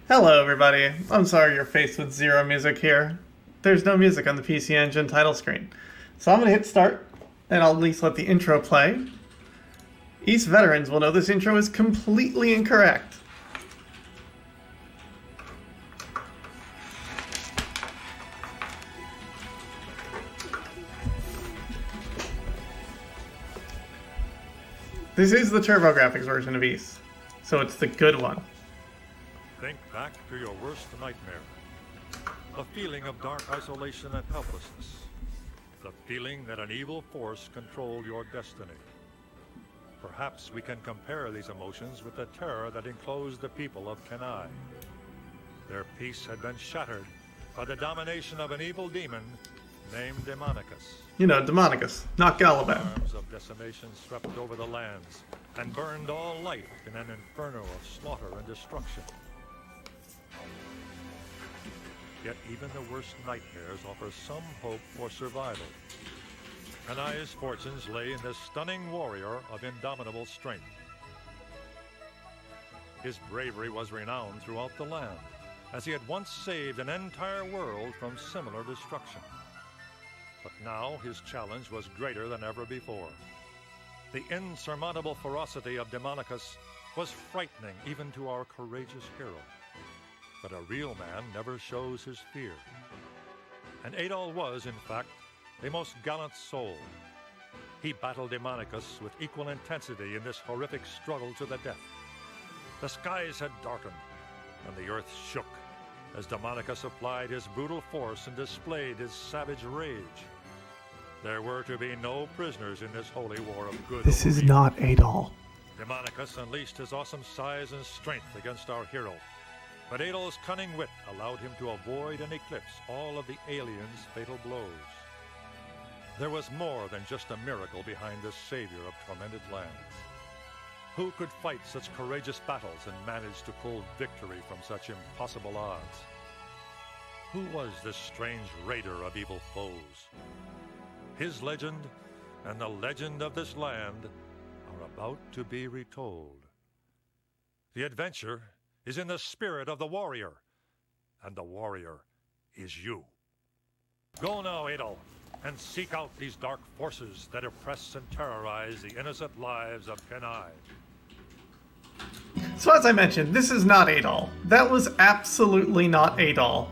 Hello everybody, I'm sorry you're faced with zero music here. There's no music on the PC Engine title screen. So I'm going to hit start, and I'll at least let the intro play. East veterans will know this intro is completely incorrect. This is the TurboGrafx version of East, so it's the good one. Think back to your worst nightmare. The feeling of dark isolation and helplessness. The feeling that an evil force controlled your destiny. Perhaps we can compare these emotions with the terror that enclosed the people of Kenai. Their peace had been shattered by the domination of an evil demon named Demonicus. You know, Demonicus, not Galaban. Arms of decimation swept over the lands and burned all life in an inferno of slaughter and destruction. Yet even the worst nightmares offer some hope for survival. Kanai's fortunes lay in this stunning warrior of indomitable strength. His bravery was renowned throughout the land, as he had once saved an entire world from similar destruction. But now his challenge was greater than ever before. The insurmountable ferocity of Demonicus was frightening even to our courageous hero. But a real man never shows his fear. And Adol was, in fact, a most gallant soul. He battled Demonicus with equal intensity in this horrific struggle to the death. The skies had darkened, and the earth shook, as Demonicus applied his brutal force and displayed his savage rage. There were to be no prisoners in this holy war of good. This is not Adol. Demonicus unleashed his awesome size and strength against our hero. But Adol's cunning wit allowed him to avoid and eclipse all of the aliens' fatal blows. There was more than just a miracle behind this savior of tormented lands. Who could fight such courageous battles and manage to pull victory from such impossible odds? Who was this strange raider of evil foes? His legend and the legend of this land are about to be retold. The adventure is in the spirit of the warrior, and the warrior is you. Go now, Adol, and seek out these dark forces that oppress and terrorize the innocent lives of Kenai. So as I mentioned, this is not Adol. That was absolutely not Adol.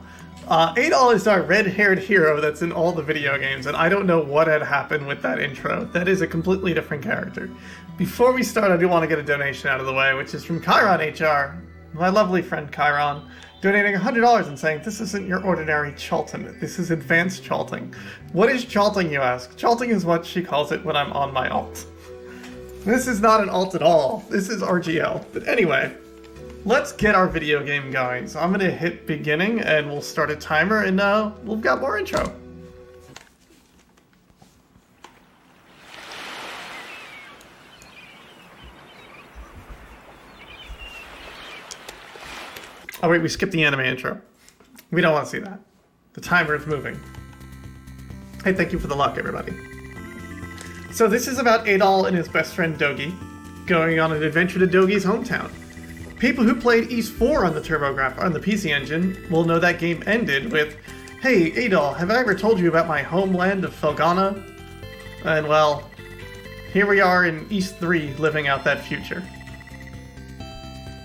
Adol is our red-haired hero that's in all the video games, and I don't know what had happened with that intro. That is a completely different character. Before we start, I do want to get a donation out of the way, which is from Chiron HR. My lovely friend Chiron, donating $100 and saying, this isn't your ordinary Chalting, this is advanced Chalting. What is Chalting, you ask? Chalting is what she calls it when I'm on my alt. This is not an alt at all, this is RGL. But anyway, let's get our video game going. So I'm going to hit beginning and we'll start a timer and we've got more intro. Oh wait, we skipped the anime intro. We don't want to see that. The timer is moving. Hey, thank you for the luck, everybody. So this is about Adol and his best friend Dogi going on an adventure to Dogi's hometown. People who played East 4 on the TurboGrafx on the PC Engine will know that game ended with, "Hey Adol, have I ever told you about my homeland of Felghana?" And well, here we are in East 3 living out that future.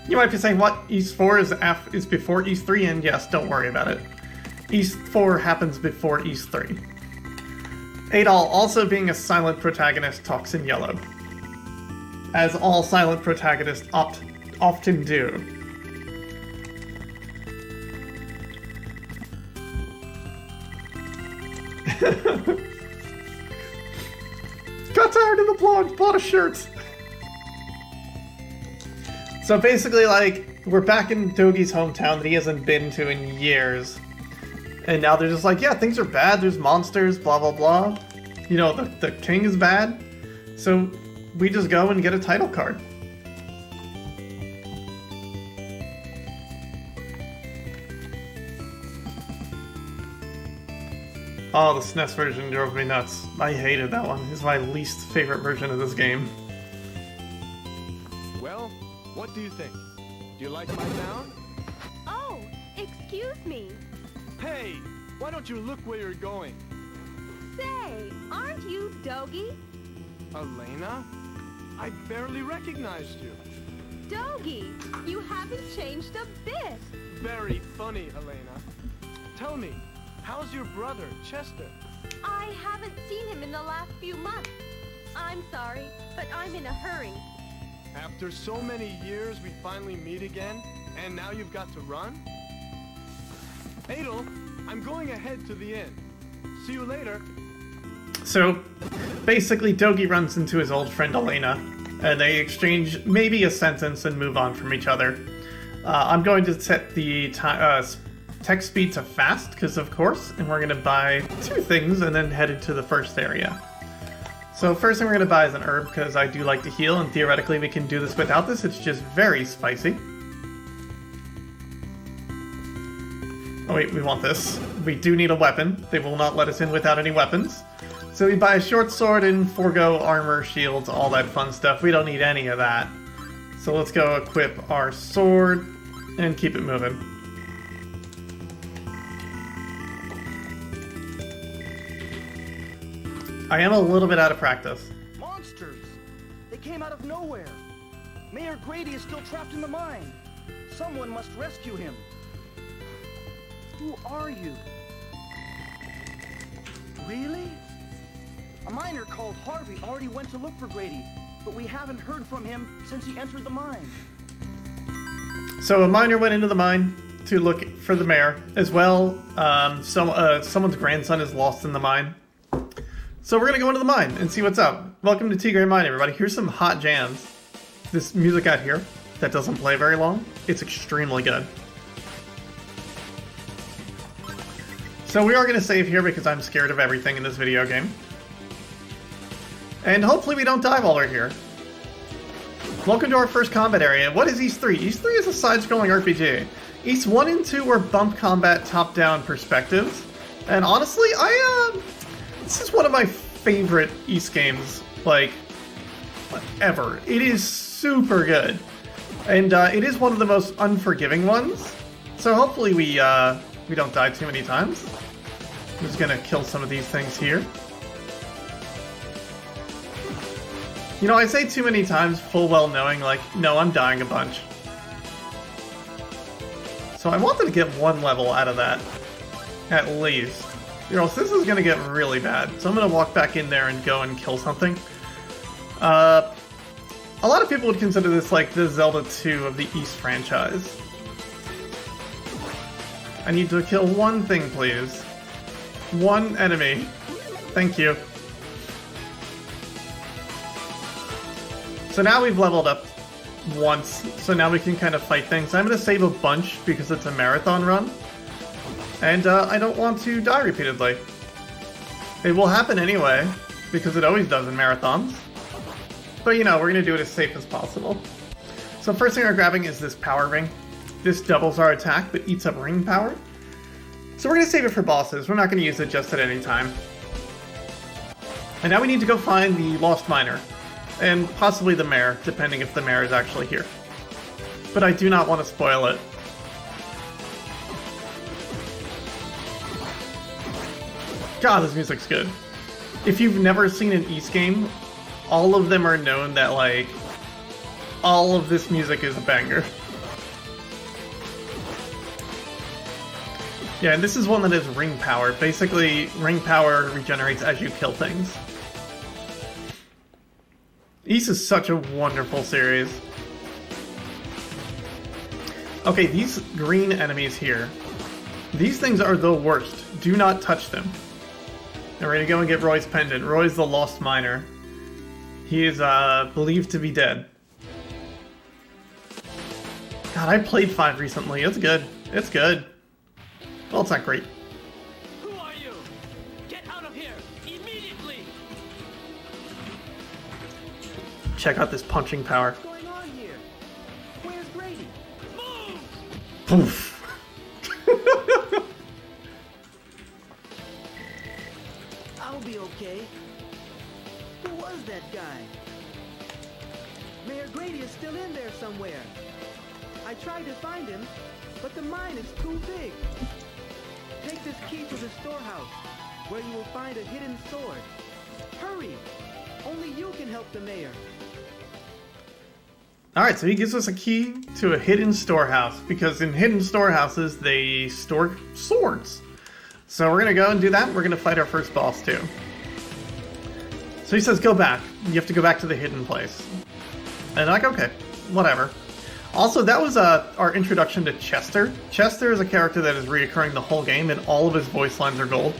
You might be saying, what? East 4 is before East 3? And yes, don't worry about it. East 4 happens before East 3. Adol, also being a silent protagonist, talks in yellow. As all silent protagonists often do. Got tired of the blog, bought a shirt. So basically, like, we're back in Dogi's hometown that he hasn't been to in years. And now they're just like, yeah, things are bad, there's monsters, blah blah blah. You know, the king is bad. So we just go and get a title card. Oh, the SNES version drove me nuts. I hated that one. It's my least favorite version of this game. Well, what do you think? Do you like my town? Oh, excuse me. Hey, why don't you look where you're going? Say, aren't you Dogi? Elena? I barely recognized you. Dogi, you haven't changed a bit. Very funny, Elena. Tell me, how's your brother, Chester? I haven't seen him in the last few months. I'm sorry, but I'm in a hurry. After so many years, we finally meet again, and now you've got to run? Adel, I'm going ahead to the inn. See you later. So, basically, Dogi runs into his old friend Elena, and they exchange maybe a sentence and move on from each other. I'm going to set the text speed to fast, because of course, and we're going to buy 2 things and then head into the first area. So first thing we're going to buy is an herb, because I do like to heal, and theoretically we can do this without this, it's just very spicy. Oh wait, we want this. We do need a weapon. They will not let us in without any weapons. So we buy a short sword and forego armor, shields, all that fun stuff. We don't need any of that. So let's go equip our sword and keep it moving. I am a little bit out of practice. Monsters! They came out of nowhere. Mayor Grady is still trapped in the mine. Someone must rescue him. Who are you? Really? A miner called Harvey already went to look for Grady, but we haven't heard from him since he entered the mine. So a miner went into the mine to look for the mayor. As well, someone's grandson is lost in the mine. So we're going to go into the mine and see what's up. Welcome to Tigray Mine, everybody. Here's some hot jams. This music out here that doesn't play very long, it's extremely good. So we are going to save here because I'm scared of everything in this video game. And hopefully we don't die while we're here. Welcome to our first combat area. What is East 3? East 3 is a side-scrolling RPG. East 1 and 2 are bump combat top-down perspectives. And honestly, this is one of my favorite East games, like, ever. It is super good. And it is one of the most unforgiving ones. So hopefully we don't die too many times. I'm just gonna kill some of these things here. You know, I say too many times, full well knowing, like, no, I'm dying a bunch. So I wanted to get 1 level out of that, at least. Or else this is gonna get really bad. So I'm gonna walk back in there and go and kill something. A lot of people would consider this like the Zelda 2 of the East franchise. I need to kill 1 thing, please. 1 enemy. Thank you. So now we've leveled up once, so now we can kind of fight things. I'm going to save a bunch because it's a marathon run. And I don't want to die repeatedly. It will happen anyway, because it always does in marathons. But you know, we're going to do it as safe as possible. So first thing we're grabbing is this power ring. This doubles our attack, but eats up ring power. So we're going to save it for bosses. We're not going to use it just at any time. And now we need to go find the lost miner. And possibly the mayor, depending if the mayor is actually here. But I do not want to spoil it. God, this music's good. If you've never seen an East game, all of them are known that, like, all of this music is a banger. Yeah, and this is one that is ring power. Basically, ring power regenerates as you kill things. East is such a wonderful series. Okay, these green enemies here. These things are the worst. Do not touch them. Now we're gonna go and get Roy's pendant. Roy's the lost miner. He is believed to be dead. God, I played 5 recently. It's good. It's good. Well, it's not great. Who are you? Get out of here! Immediately! Check out this punching power. What's going on here? Where's Grady? Move! Poof. I'll be okay. Who was that guy? Mayor Grady is still in there somewhere. I tried to find him, but the mine is too big. Take this key to the storehouse, where you will find a hidden sword. Hurry! Only you can help the mayor. Alright, so he gives us a key to a hidden storehouse, because in hidden storehouses, they store swords. So we're gonna go and do that. We're gonna fight our first boss, too. So he says, go back. You have to go back to the hidden place. And I'm like, okay, whatever. Also, that was our introduction to Chester. Chester is a character that is reoccurring the whole game, and all of his voice lines are gold.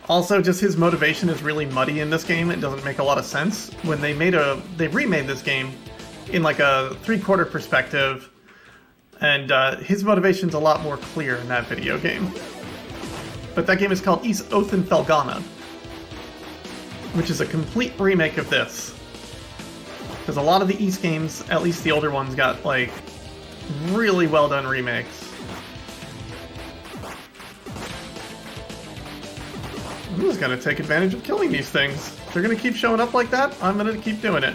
Also, just his motivation is really muddy in this game. It doesn't make a lot of sense. When they remade this game in like a 3/4 perspective, and his motivation's a lot more clear in that video game. But that game is called East Othenfelgana, which is a complete remake of this. Because a lot of the East games, at least the older ones, got like really well done remakes. I'm just gonna take advantage of killing these things. If they're gonna keep showing up like that, I'm gonna keep doing it.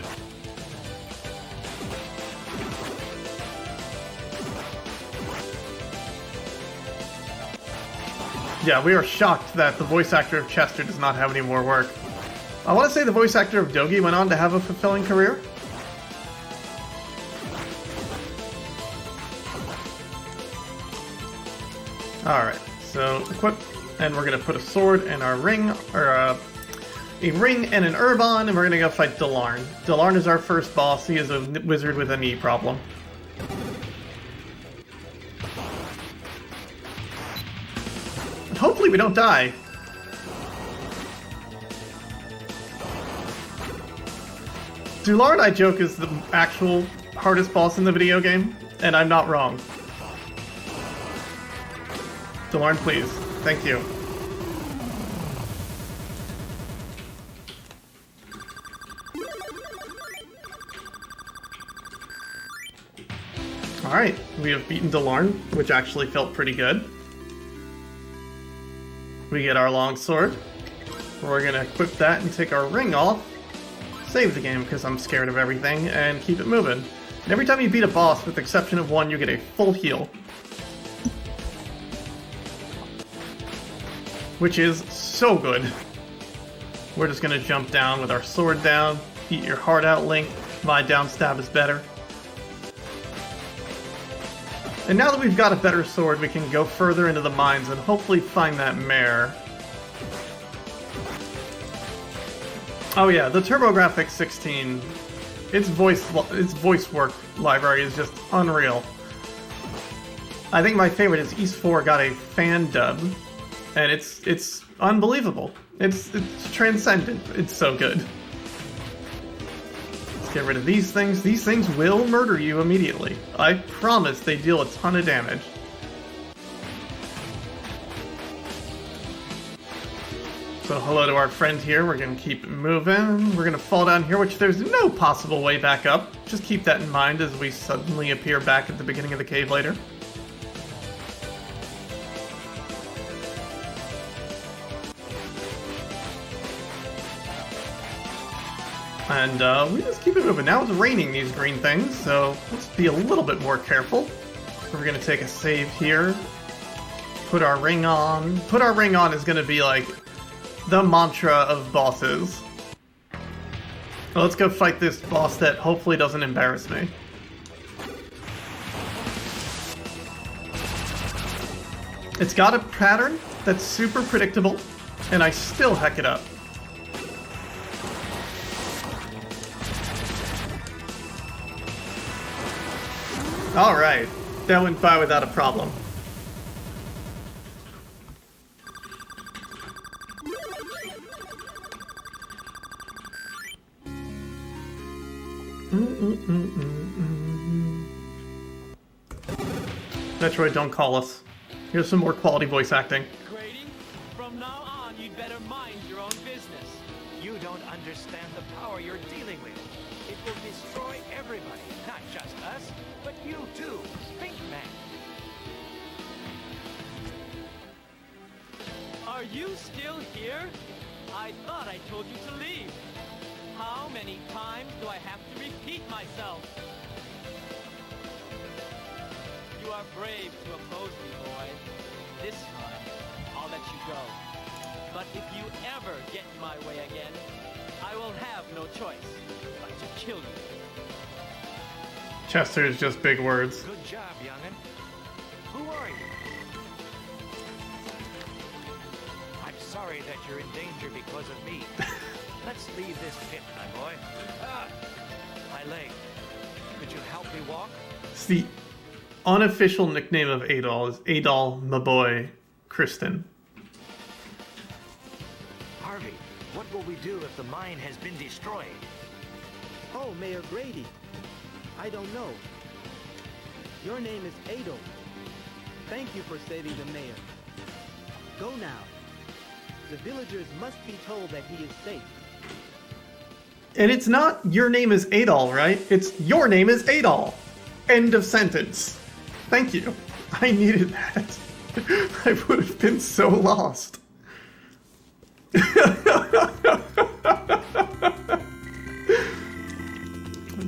Yeah, we are shocked that the voice actor of Chester does not have any more work. I want to say the voice actor of Dogi went on to have a fulfilling career. Alright, so equip, and we're going to put a sword and our ring, or a ring and an herb on, and we're going to go fight Delarn. Delarn is our first boss. He is a wizard with a knee problem. And hopefully we don't die. Delarn, I joke, is the actual hardest boss in the video game, and I'm not wrong. Delarn, please. Thank you. Alright, we have beaten Delarn, which actually felt pretty good. We get our longsword. We're gonna equip that and take our ring off. Save the game because I'm scared of everything, and keep it moving. And every time you beat a boss, with the exception of one, you get a full heal. Which is so good. We're just gonna jump down with our sword down. Eat your heart out, Link. My down stab is better. And now that we've got a better sword, we can go further into the mines and hopefully find that mare. Oh yeah, the TurboGrafx 16, its voice work library is just unreal. I think my favorite is East 4 got a fan dub, and it's unbelievable. It's transcendent. It's so good. Let's get rid of these things. These things will murder you immediately. I promise they deal a ton of damage. So hello to our friend here. We're going to keep moving. We're going to fall down here, which there's no possible way back up. Just keep that in mind as we suddenly appear back at the beginning of the cave later. And we just keep it moving. Now it's raining these green things, so let's be a little bit more careful. We're going to take a save here. Put our ring on. Put our ring on is going to be like the mantra of bosses. Well, let's go fight this boss that hopefully doesn't embarrass me. It's got a pattern that's super predictable, and I still heck it up. Alright, that went by without a problem. Metroid, don't call us. Here's some more quality voice acting. Grady, from now on, you'd better mind your own business. You don't understand the power you're dealing with. It will destroy everybody, not just us, but you too, Pink Man. Are you still here? I thought I told you to leave. How many times do I have to repeat myself? You are brave to oppose me, boy. This time, I'll let you go. But if you ever get in my way again, I will have no choice but to kill you. Chester is just big words. Good job, young'un. Who are you? I'm sorry that you're in danger because of me. Let's leave this pit, my boy. Ah, my leg. Could you help me walk? It's the unofficial nickname of Adol is Adol, my boy, Kristen. Harvey, what will we do if the mine has been destroyed? Oh, Mayor Grady. I don't know. Your name is Adol. Thank you for saving the mayor. Go now. The villagers must be told that he is safe. And it's not your name is Adol, right? It's your name is Adol. End of sentence. Thank you. I needed that. I would have been so lost.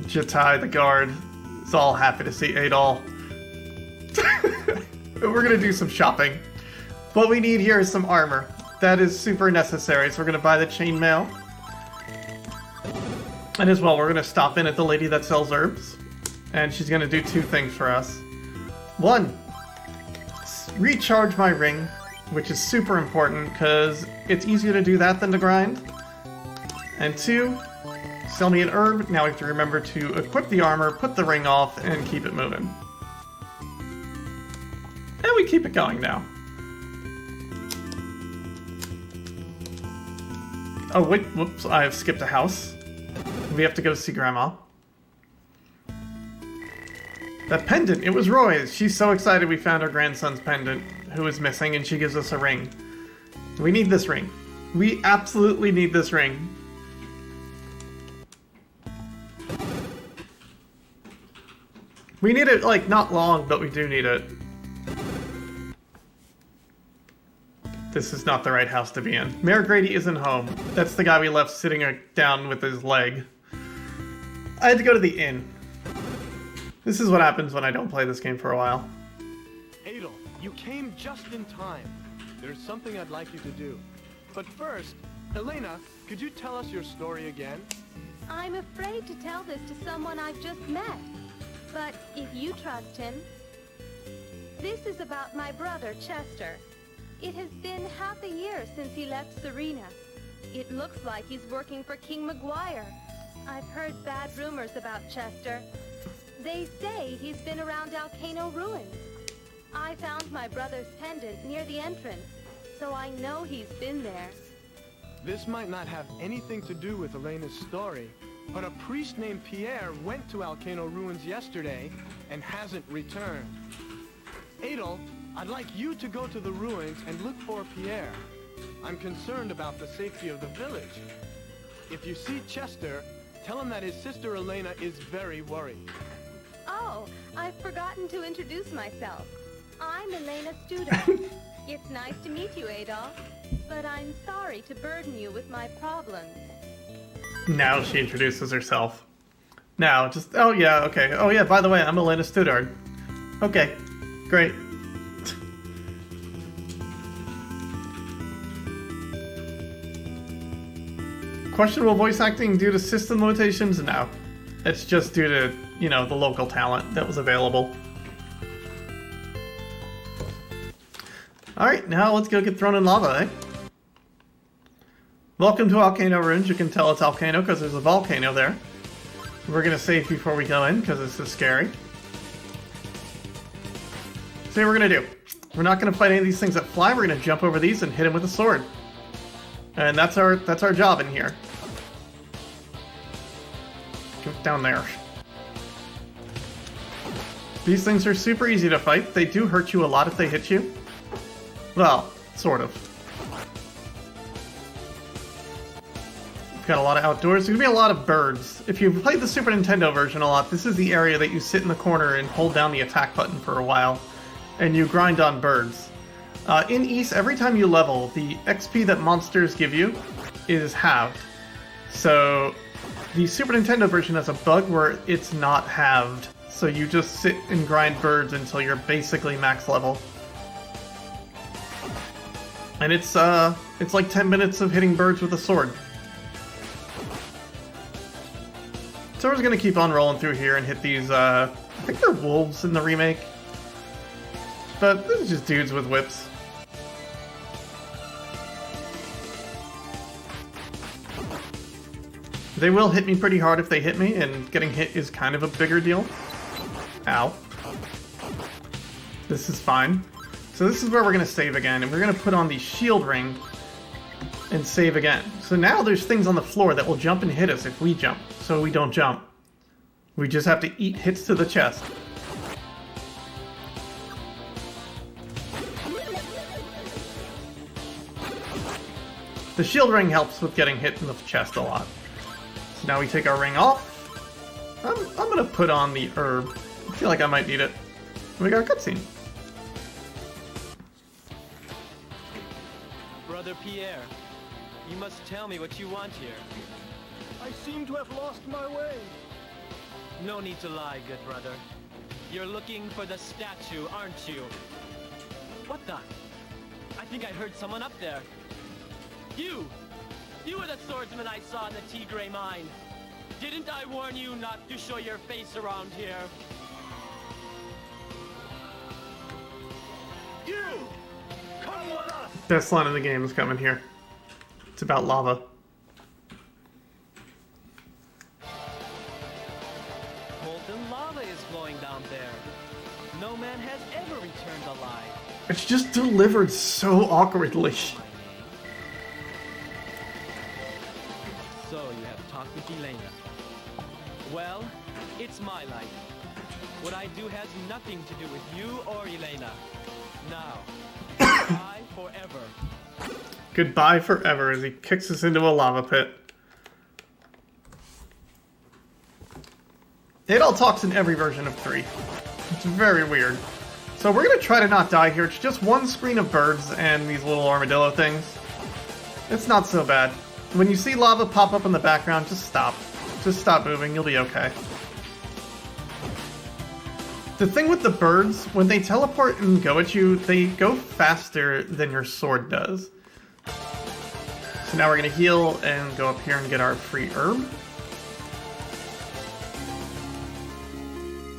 Jatai, the guard, is all happy to see Adol. We're gonna do some shopping. What we need here is some armor. That is super necessary, so we're gonna buy the chainmail. And as well, we're gonna stop in at the lady that sells herbs. And she's gonna do two things for us. One, recharge my ring, which is super important because it's easier to do that than to grind. And two, sell me an herb. Now we have to remember to equip the armor, put the ring off, and keep it moving. And we keep it going now. Oh wait, whoops, I have skipped a house. We have to go see Grandma. That pendant, it was Roy's. She's so excited we found her grandson's pendant, who is missing, and she gives us a ring. We need this ring. We absolutely need this ring. We need it, like, not long, but we do need it. This is not the right house to be in. Mayor Grady isn't home. That's the guy we left sitting down with his leg. I had to go to the inn. This is what happens when I don't play this game for a while. Adol, you came just in time. There's something I'd like you to do. But first, Elena, could you tell us your story again? I'm afraid to tell this to someone I've just met. But if you trust him... This is about my brother, Chester. It has been half a year since he left Serena. It looks like he's working for King Maguire. I've heard bad rumors about Chester. They say he's been around Alcano Ruins. I found my brother's pendant near the entrance, so I know he's been there. This might not have anything to do with Elena's story, but a priest named Pierre went to Alcano Ruins yesterday and hasn't returned. Adol, I'd like you to go to the ruins and look for Pierre. I'm concerned about the safety of the village. If you see Chester, tell him that his sister Elena is very worried. Oh, I've forgotten to introduce myself. I'm Elena Studer. It's nice to meet you, Adolf, but I'm sorry to burden you with my problems. Now she introduces herself. Now, just, oh yeah, okay. Oh yeah, by the way, I'm Elena Studard. Okay, great. Questionable voice acting due to system limitations? No. It's just due to, you know, the local talent that was available. Alright, now let's go get thrown in lava, eh? Welcome to Alcano Ruins. You can tell it's Alcano because there's a volcano there. We're gonna save before we go in because this is scary. So what we're gonna do. We're not gonna fight any of these things that fly. We're gonna jump over these and hit him with a sword. And that's our job in here. Go down there. These things are super easy to fight. They do hurt you a lot if they hit you. Well, sort of. We've got a lot of outdoors. There's gonna be a lot of birds. If you've played the Super Nintendo version a lot, this is the area that you sit in the corner and hold down the attack button for a while. And you grind on birds. In East, every time you level, the XP that monsters give you is halved. So the Super Nintendo version has a bug where it's not halved. So you just sit and grind birds until you're basically max level. And it's like 10 minutes of hitting birds with a sword. So we're just gonna keep on rolling through here and hit these, I think they're wolves in the remake. But this is just dudes with whips. They will hit me pretty hard if they hit me, and getting hit is kind of a bigger deal. Ow. This is fine. So this is where we're going to save again, and we're going to put on the shield ring and save again. So now there's things on the floor that will jump and hit us if we jump, so we don't jump. We just have to eat hits to the chest. The shield ring helps with getting hit in the chest a lot. So now we take our ring off. I'm gonna put on the herb. I feel like I might need it. We got a cutscene. Brother Pierre, you must tell me what you want here. I seem to have lost my way. No need to lie, good brother. You're looking for the statue, aren't you? What the? I think I heard someone up there. You were the swordsman I saw in the Tigre mine. Didn't I warn you not to show your face around here? You! Come with us! Best line in the game is coming here. It's about lava. Molten lava is flowing down there. No man has ever returned alive. It's just delivered so awkwardly. So you have talked with Elena. Well, it's my life. What I do has nothing to do with you or Elena. Now, goodbye forever. Goodbye forever as he kicks us into a lava pit. It all talks in every version of 3. It's very weird. So we're going to try to not die here. It's just one screen of birds and these little armadillo things. It's not so bad. When you see lava pop up in the background, just stop. Just stop moving, you'll be okay. The thing with the birds, when they teleport and go at you, they go faster than your sword does. So now we're going to heal and go up here and get our free herb.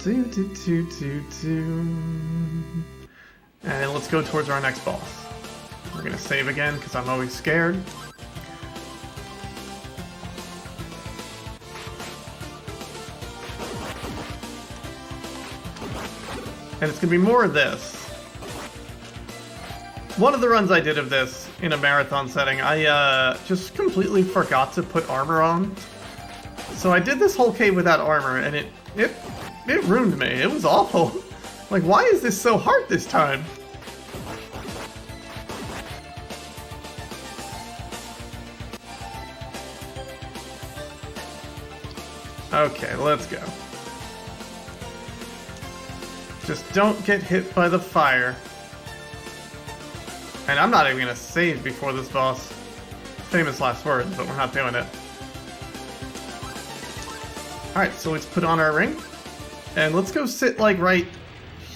And then let's go towards our next boss. We're going to save again because I'm always scared. And it's going to be more of this. One of the runs I did of this in a marathon setting, I just completely forgot to put armor on. So I did this whole cave without armor, and it ruined me. It was awful. Like, why is this so hard this time? Okay, let's go. Just don't get hit by the fire. And I'm not even gonna save before this boss. Famous last words, but we're not doing it. Alright, so let's put on our ring. And let's go sit, like, right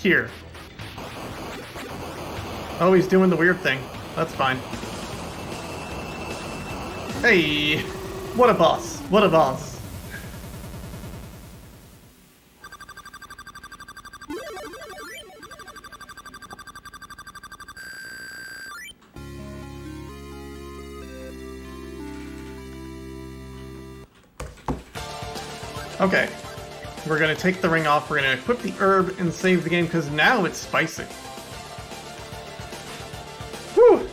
here. Oh, he's doing the weird thing. That's fine. Hey! What a boss. What a boss. Okay, we're going to take the ring off, we're going to equip the herb and save the game, because now it's spicy. Whew!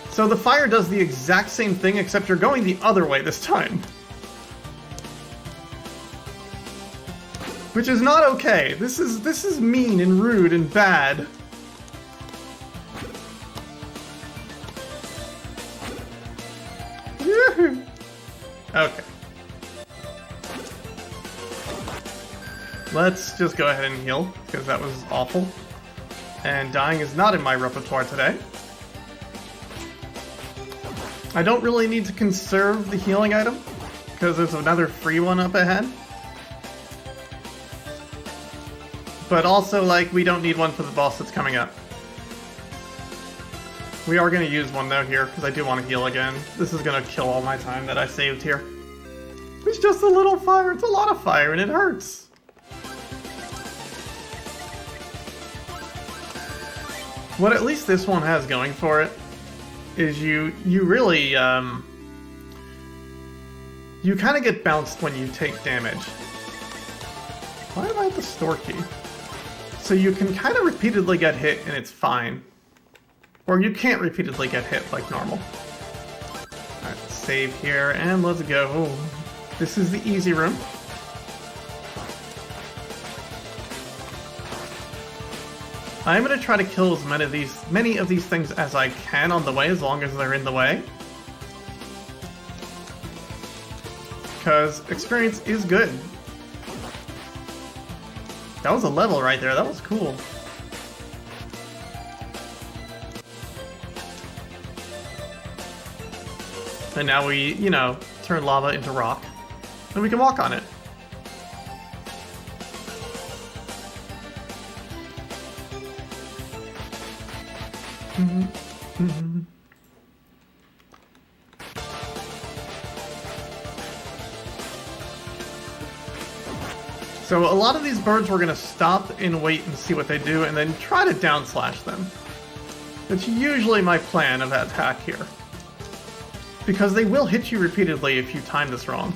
So the fire does the exact same thing, except you're going the other way this time. Which is not okay. This is mean and rude and bad. Okay. Let's just go ahead and heal, because that was awful. And dying is not in my repertoire today. I don't really need to conserve the healing item, because there's another free one up ahead. But also, like, we don't need one for the boss that's coming up. We are going to use one, though, here, because I do want to heal again. This is going to kill all my time that I saved here. It's just a little fire. It's a lot of fire, and it hurts. What at least this one has going for it is you really, you kind of get bounced when you take damage. Why am I at the store key? So you can kind of repeatedly get hit and it's fine. Or you can't repeatedly get hit like normal. Alright, save here and let's go. This is the easy room. I'm going to try to kill as many of these things as I can on the way, as long as they're in the way. Because experience is good. That was a level right there, that was cool. And now we, you know, turn lava into rock. And we can walk on it. So a lot of these birds we're going to stop and wait and see what they do and then try to down slash them. That's usually my plan of attack here. Because they will hit you repeatedly if you time this wrong.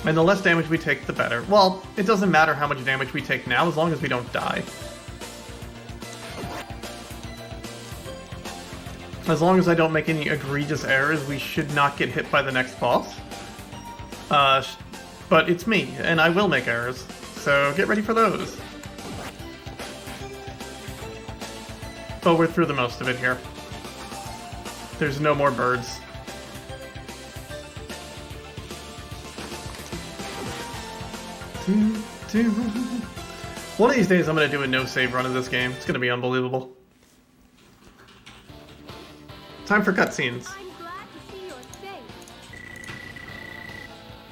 And the less damage we take, the better. Well, it doesn't matter how much damage we take now, as long as we don't die. As long as I don't make any egregious errors, we should not get hit by the next boss. But it's me, and I will make errors, so get ready for those. But we're through the most of it here. There's no more birds. One of these days I'm going to do a no-save run of this game. It's going to be unbelievable. Time for cutscenes. I'm glad to see you're safe.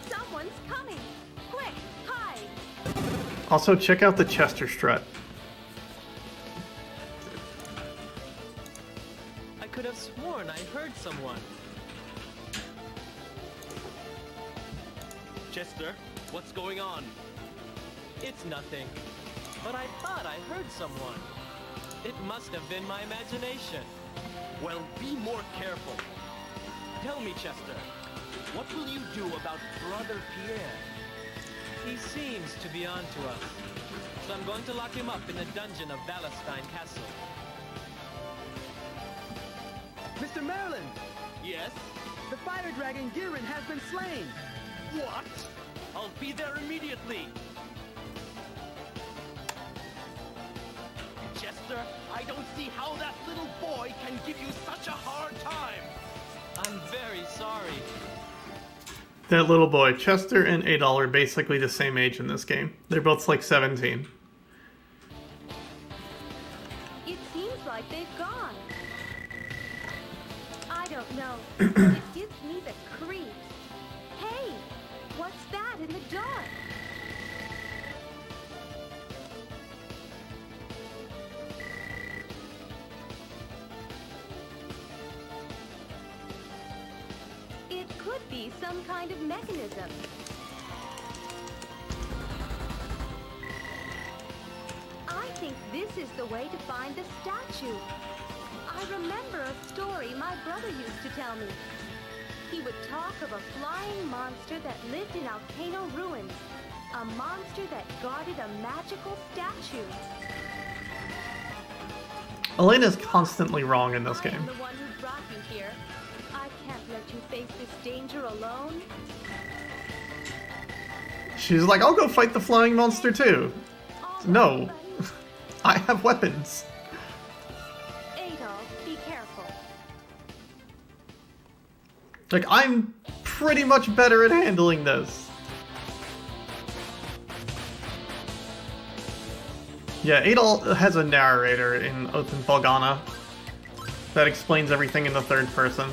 Someone's coming. Quick, hide. Also, check out the Chester strut. I could have sworn I heard someone. Chester, what's going on? It's nothing. But I thought I heard someone. It must have been my imagination. Well, be more careful. Tell me, Chester, what will you do about Brother Pierre? He seems to be on to us. So I'm going to lock him up in the dungeon of Valestein Castle. Mr. Merlin, Yes? the fire dragon Girin has been slain. What? I'll be there immediately. Chester, I don't see how that little boy can give you such a hard time. I'm very sorry. That little boy, Chester and Adol, are basically the same age in this game. They're both like 17. It seems like they've gone. I don't know. It gives me the creeps. Hey, what's that in the dark? It could be some kind of mechanism. I think this is the way to find the statue. I remember a story my brother used to tell me. He would talk of a flying monster that lived in Alcano ruins. A monster that guarded a magical statue. Elena's constantly wrong in this I am game. the one who brought you here. I can't let you face this danger alone. She's like, I'll go fight the flying monster too. All right, No. buddy. I have weapons. Adolf, be careful. Like, I'm pretty much better at handling this. Yeah, Adol has a narrator in Open Volgana that explains everything in the third person.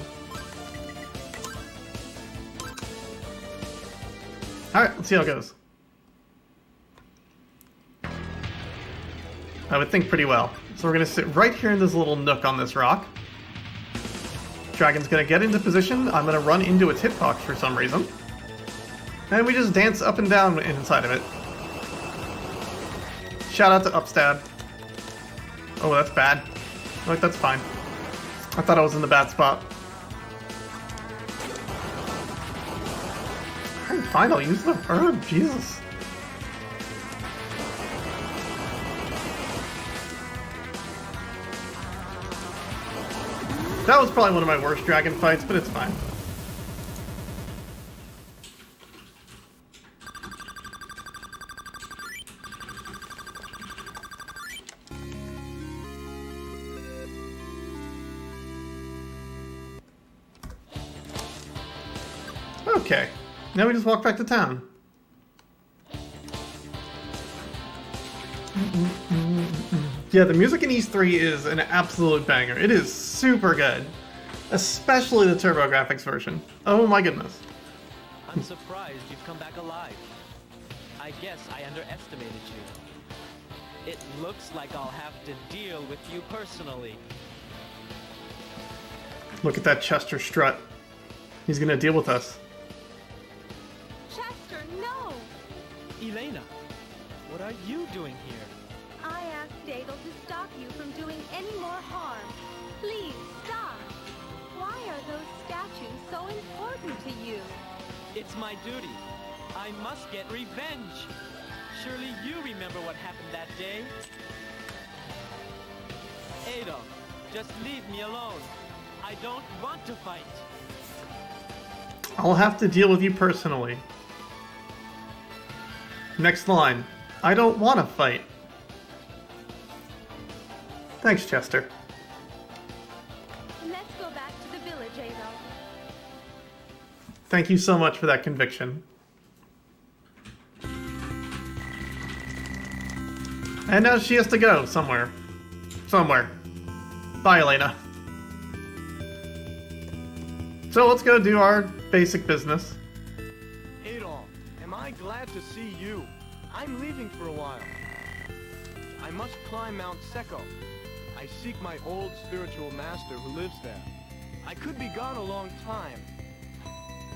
Alright, let's see how it goes. I would think pretty well. So we're gonna sit right here in this little nook on this rock. Dragon's gonna get into position. I'm gonna run into its hitbox for some reason. And we just dance up and down inside of it. Shout out to Upstab. Oh, that's bad. Like, that's fine. I thought I was in the bad spot. Alright, fine, I'll use the herb. Jesus. That was probably one of my worst dragon fights, but it's fine. Okay, now we just walk back to town. Yeah, the music in East 3 is an absolute banger. It is super good. Especially the TurboGrafx version. Oh my goodness. I'm surprised you've come back alive. I guess I underestimated you. It looks like I'll have to deal with you personally. Look at that Chester strut. He's gonna deal with us. Chester, no! Elena, what are you doing here? I asked Adol to stop you from doing any more harm. Please, stop! Why are those statues so important to you? It's my duty. I must get revenge. Surely you remember what happened that day? Adol, just leave me alone. I don't want to fight. I'll have to deal with you personally. Next line. I don't want to fight. Thanks, Chester. Let's go back to the village, Adol. Thank you so much for that conviction. And now she has to go somewhere. Somewhere. Bye, Elena. So let's go do our basic business. Adol, am I glad to see you? I'm leaving for a while. I must climb Mount Secco. I seek my old spiritual master who lives there. I could be gone a long time.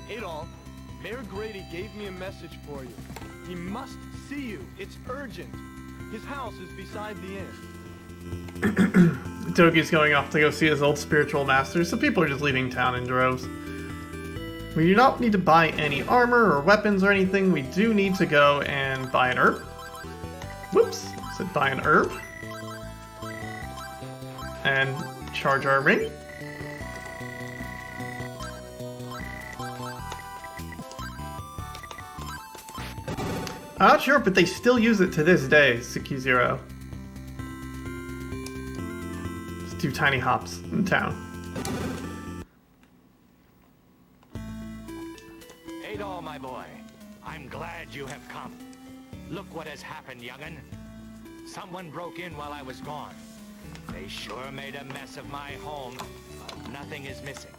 Adol, Mayor Grady gave me a message for you. He must see you. It's urgent. His house is beside the inn. Dogi's going off to go see his old spiritual master, so people are just leaving town in droves. We do not need to buy any armor or weapons or anything. We do need to go and buy an herb. Whoops, said buy an herb. And charge our ring. I'm not sure, but they still use it to this day, Suki0. Just do tiny hops in town. Adol, my boy, I'm glad you have come. Look what has happened, young'un. Someone broke in while I was gone. They sure made a mess of my home, but nothing is missing.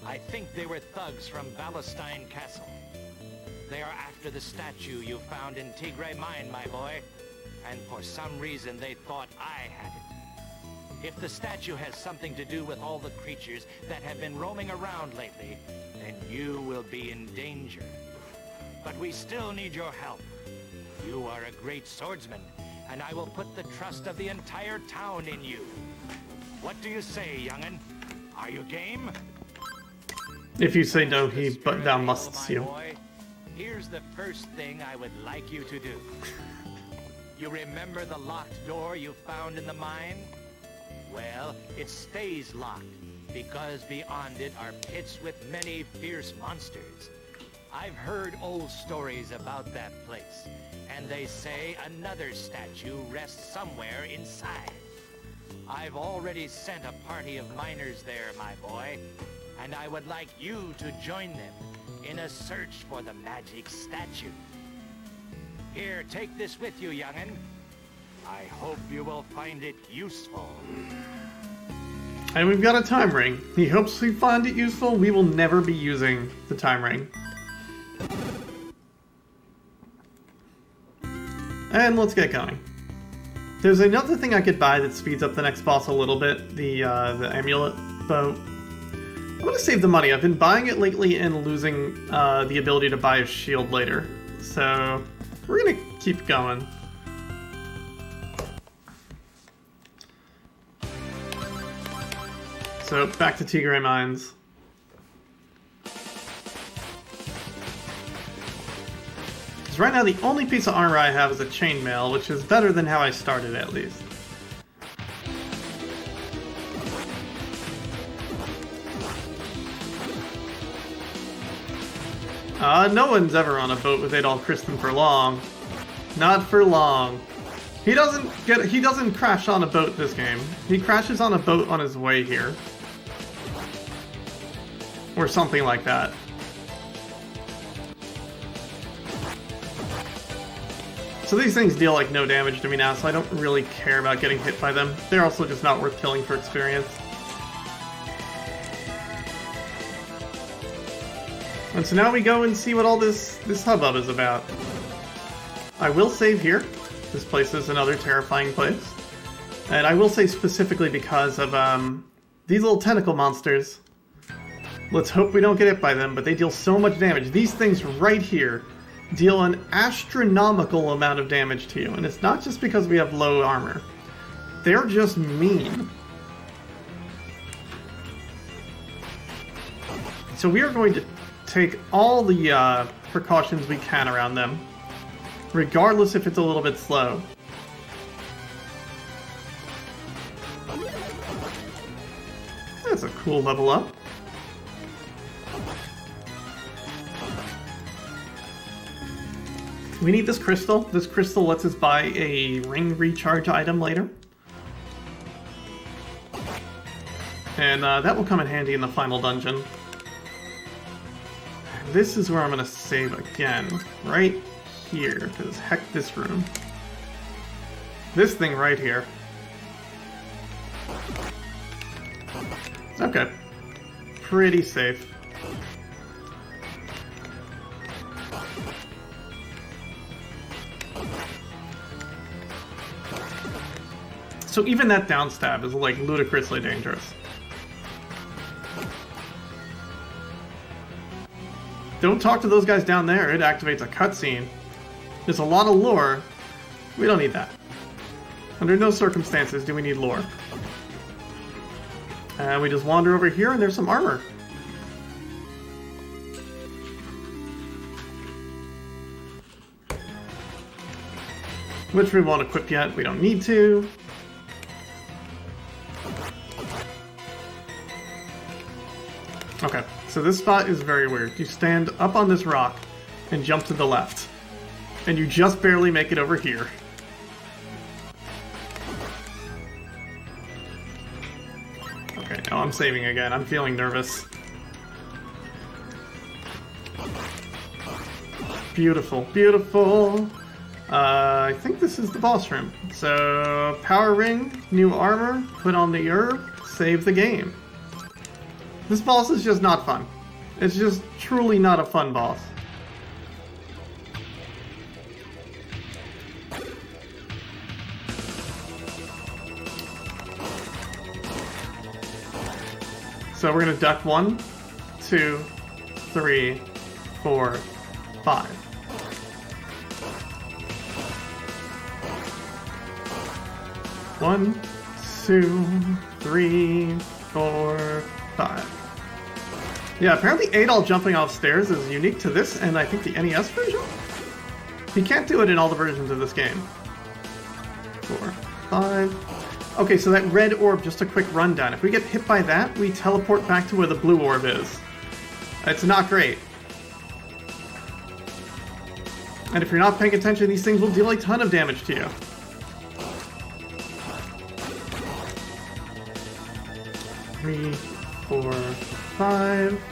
I think they were thugs from Valestein Castle. They are after the statue you found in Tigray Mine, my boy. And for some reason, they thought I had it. If the statue has something to do with all the creatures that have been roaming around lately, then you will be in danger. But we still need your help. You are a great swordsman, and I will put the trust of the entire town in you. What do you say, young'un? Are you game? If you say no, he but thou must's you. Boy, here's the first thing I would like you to do. You remember the locked door you found in the mine? Well, it stays locked, because beyond it are pits with many fierce monsters. I've heard old stories about that place, and they say another statue rests somewhere inside. I've already sent a party of miners there, my boy, and I would like you to join them in a search for the magic statue. Here, take this with you, young'un. I hope you will find it useful. And we've got a time ring. He hopes we find it useful. We will never be using the time ring. And let's get going. There's another thing I could buy that speeds up the next boss a little bit. The amulet bow. I'm gonna save the money. I've been buying it lately and losing the ability to buy a shield later. So we're gonna keep going. So back to Tigray Mines. Because right now the only piece of armor I have is a chainmail, which is better than how I started at least. No one's ever on a boat with Adolf Kristen for long. Not for long. He doesn't crash on a boat this game. He crashes on a boat on his way here. Or something like that. So these things deal like no damage to me now, so I don't really care about getting hit by them. They're also just not worth killing for experience. And so now we go and see what all this hubbub is about. I will save here. This place is another terrifying place. And I will say specifically because of these little tentacle monsters. Let's hope we don't get hit by them, but they deal so much damage. These things right here deal an astronomical amount of damage to you. And it's not just because we have low armor. They're just mean. So we are going to take all the precautions we can around them, regardless if it's a little bit slow. That's a cool level up. We need this crystal. This crystal lets us buy a ring recharge item later. And that will come in handy in the final dungeon. This is where I'm going to save again. Right here, because heck this room. This thing right here. Okay. Pretty safe. So even that downstab is like ludicrously dangerous. Don't talk to those guys down there, it activates a cutscene. There's a lot of lore. We don't need that. Under no circumstances do we need lore. And we just wander over here and there's some armor. Which we won't equip yet, we don't need to. Okay, so this spot is very weird. You stand up on this rock and jump to the left. And you just barely make it over here. Okay, now I'm saving again. I'm feeling nervous. Beautiful, beautiful. I think this is the boss room. So, power ring, new armor, put on the herb, save the game. This boss is just not fun. It's just truly not a fun boss. So we're gonna duck 1, 2, 3, 4, 5. One, 2, 3, 4, 5. Yeah, apparently Adol jumping off stairs is unique to this and I think the NES version? He can't do it in all the versions of this game. 4, 5. Okay, so that red orb, just a quick rundown. If we get hit by that, we teleport back to where the blue orb is. It's not great. And if you're not paying attention, these things will deal a ton of damage to you. Three, 4, 5.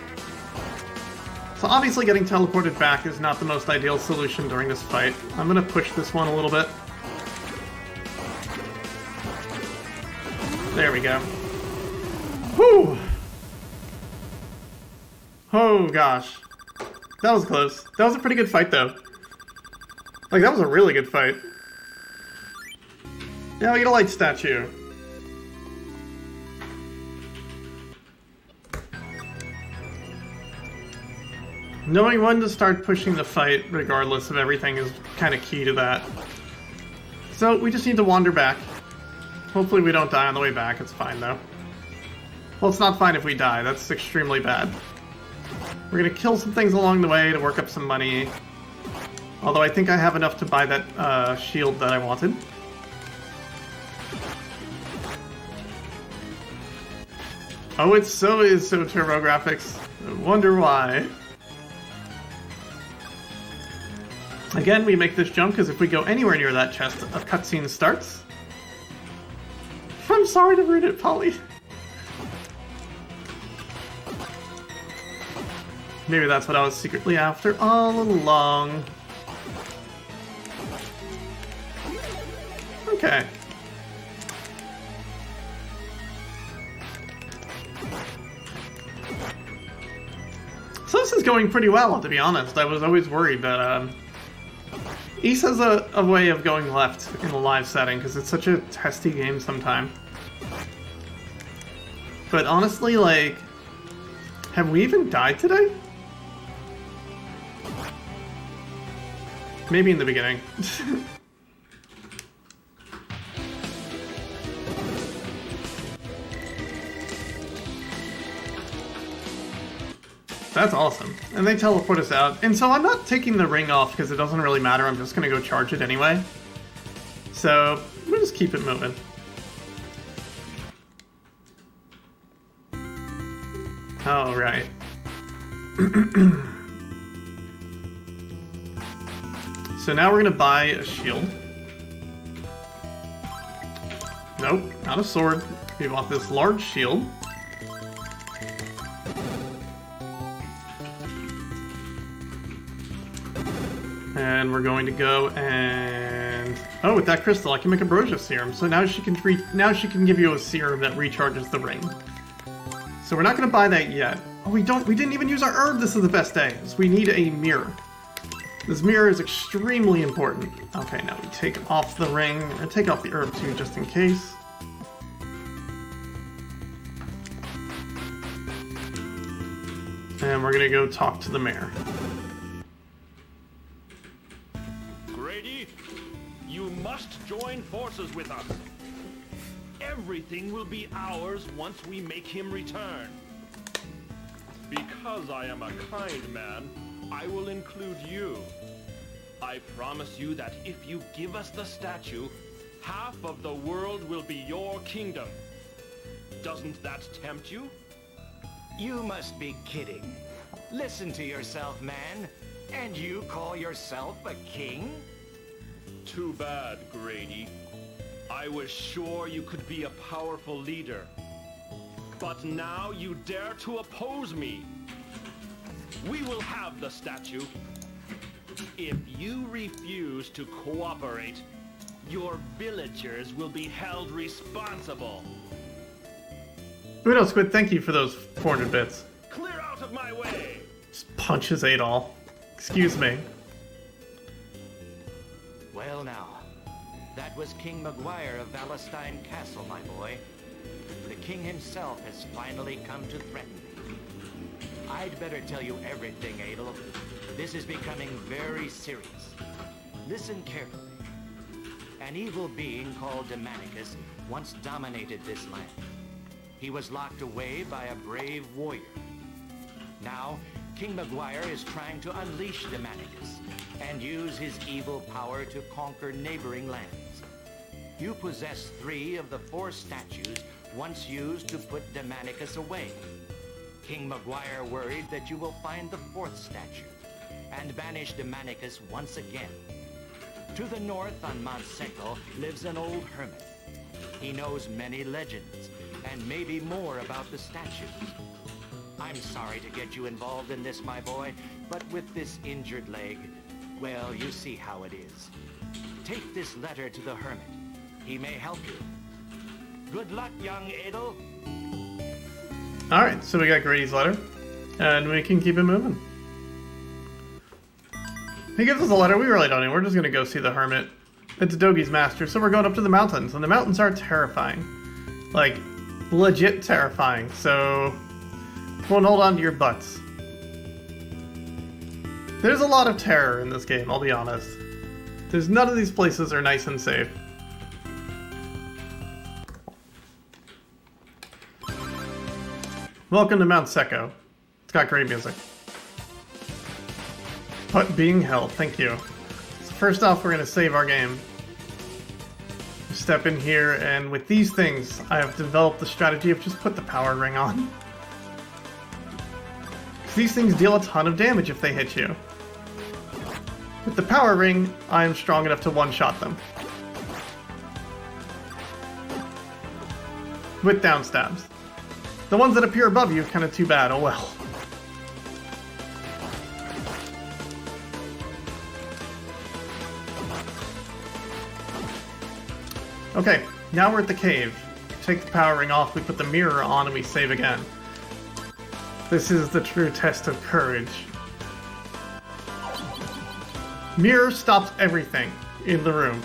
So obviously getting teleported back is not the most ideal solution during this fight. I'm gonna push this one a little bit. There we go. Whew! Oh gosh. That was close. That was a pretty good fight though. Like, that was a really good fight. Yeah, we get a light statue. Knowing when to start pushing the fight, regardless of everything, is kind of key to that. So, we just need to wander back. Hopefully we don't die on the way back, it's fine though. Well, it's not fine if we die, that's extremely bad. We're gonna kill some things along the way to work up some money. Although I think I have enough to buy that shield that I wanted. Oh, it's so turbo graphics. I wonder why. Again, we make this jump because if we go anywhere near that chest, a cutscene starts. I'm sorry to ruin it, Polly. Maybe that's what I was secretly after all along. Okay. So this is going pretty well, to be honest. I was always worried that, East has a way of going left in the live setting, because it's such a testy game sometimes. But honestly, like, have we even died today? Maybe in the beginning. That's awesome. And they teleport us out. And so I'm not taking the ring off because it doesn't really matter. I'm just going to go charge it anyway. So we'll just keep it moving. All right. So now we're going to buy a shield. Nope, not a sword. We want this large shield. And we're going to go and... Oh, with that crystal, I can make a Ambrosia serum. So now she can give you a serum that recharges the ring. So we're not going to buy that yet. Oh, we didn't even use our herb. This is the best day. So we need a mirror. This mirror is extremely important. Okay, now we take off the ring, or take off the herb too, just in case. And we're gonna go talk to the mayor. Grady, you must join forces with us. Everything will be ours once we make him return. Because I am a kind man, I will include you. I promise you that if you give us the statue, half of the world will be your kingdom. Doesn't that tempt you? You must be kidding. Listen to yourself, man. And you call yourself a king? Too bad, Grady. I was sure you could be a powerful leader. But now you dare to oppose me. We will have the statue. If you refuse to cooperate, your villagers will be held responsible. Widow Squid, thank you for those 400 bits. Clear out of my way! Just punches Adol. Excuse me. Well now, that was King Maguire of Valestein Castle, my boy. The king himself has finally come to threaten me. I'd better tell you everything, Adol. This is becoming very serious. Listen carefully. An evil being called Demonicus once dominated this land. He was locked away by a brave warrior. Now, King Maguire is trying to unleash Demonicus and use his evil power to conquer neighboring lands. You possess 3 of the 4 statues once used to put Demonicus away. King Maguire worried that you will find the 4th statue and banish Demonicus once again. To the north on Mount Seco lives an old hermit. He knows many legends and maybe more about the statues. I'm sorry to get you involved in this, my boy, but with this injured leg, well, you see how it is. Take this letter to the hermit. He may help you. Good luck, young Adel. Alright, so we got Grady's letter, and we can keep it moving. He gives us a letter, we really don't know. We're just gonna go see the hermit. It's Dogi's master, so we're going up to the mountains, and the mountains are terrifying. Like, legit terrifying, so everyone hold on to your butts. There's a lot of terror in this game, I'll be honest. There's none of these places are nice and safe. Welcome to Mount Secco. It's got great music. But being held, thank you. So first off, we're gonna save our game. Step in here, and with these things, I have developed the strategy of just put the power ring on. These things deal a ton of damage if they hit you. With the power ring, I am strong enough to one-shot them. With down stabs. The ones that appear above you, kind of too bad, oh well. Okay, now we're at the cave. Take the power ring off, we put the mirror on, and we save again. This is the true test of courage. Mirror stops everything in the room.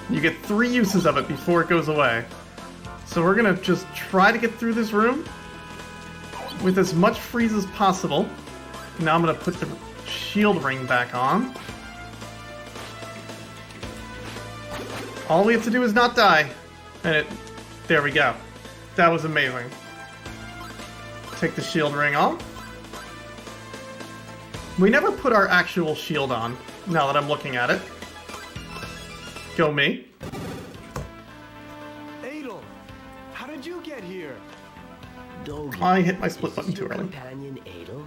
You get 3 uses of it before it goes away. So we're gonna just try to get through this room with as much freeze as possible. Now I'm gonna put the shield ring back on. All we have to do is not die. And there we go. That was amazing. Take the shield ring off. We never put our actual shield on, now that I'm looking at it. Go me. Adel, how did you get here? Dogi, I hit my split button is too your early. companion Adel?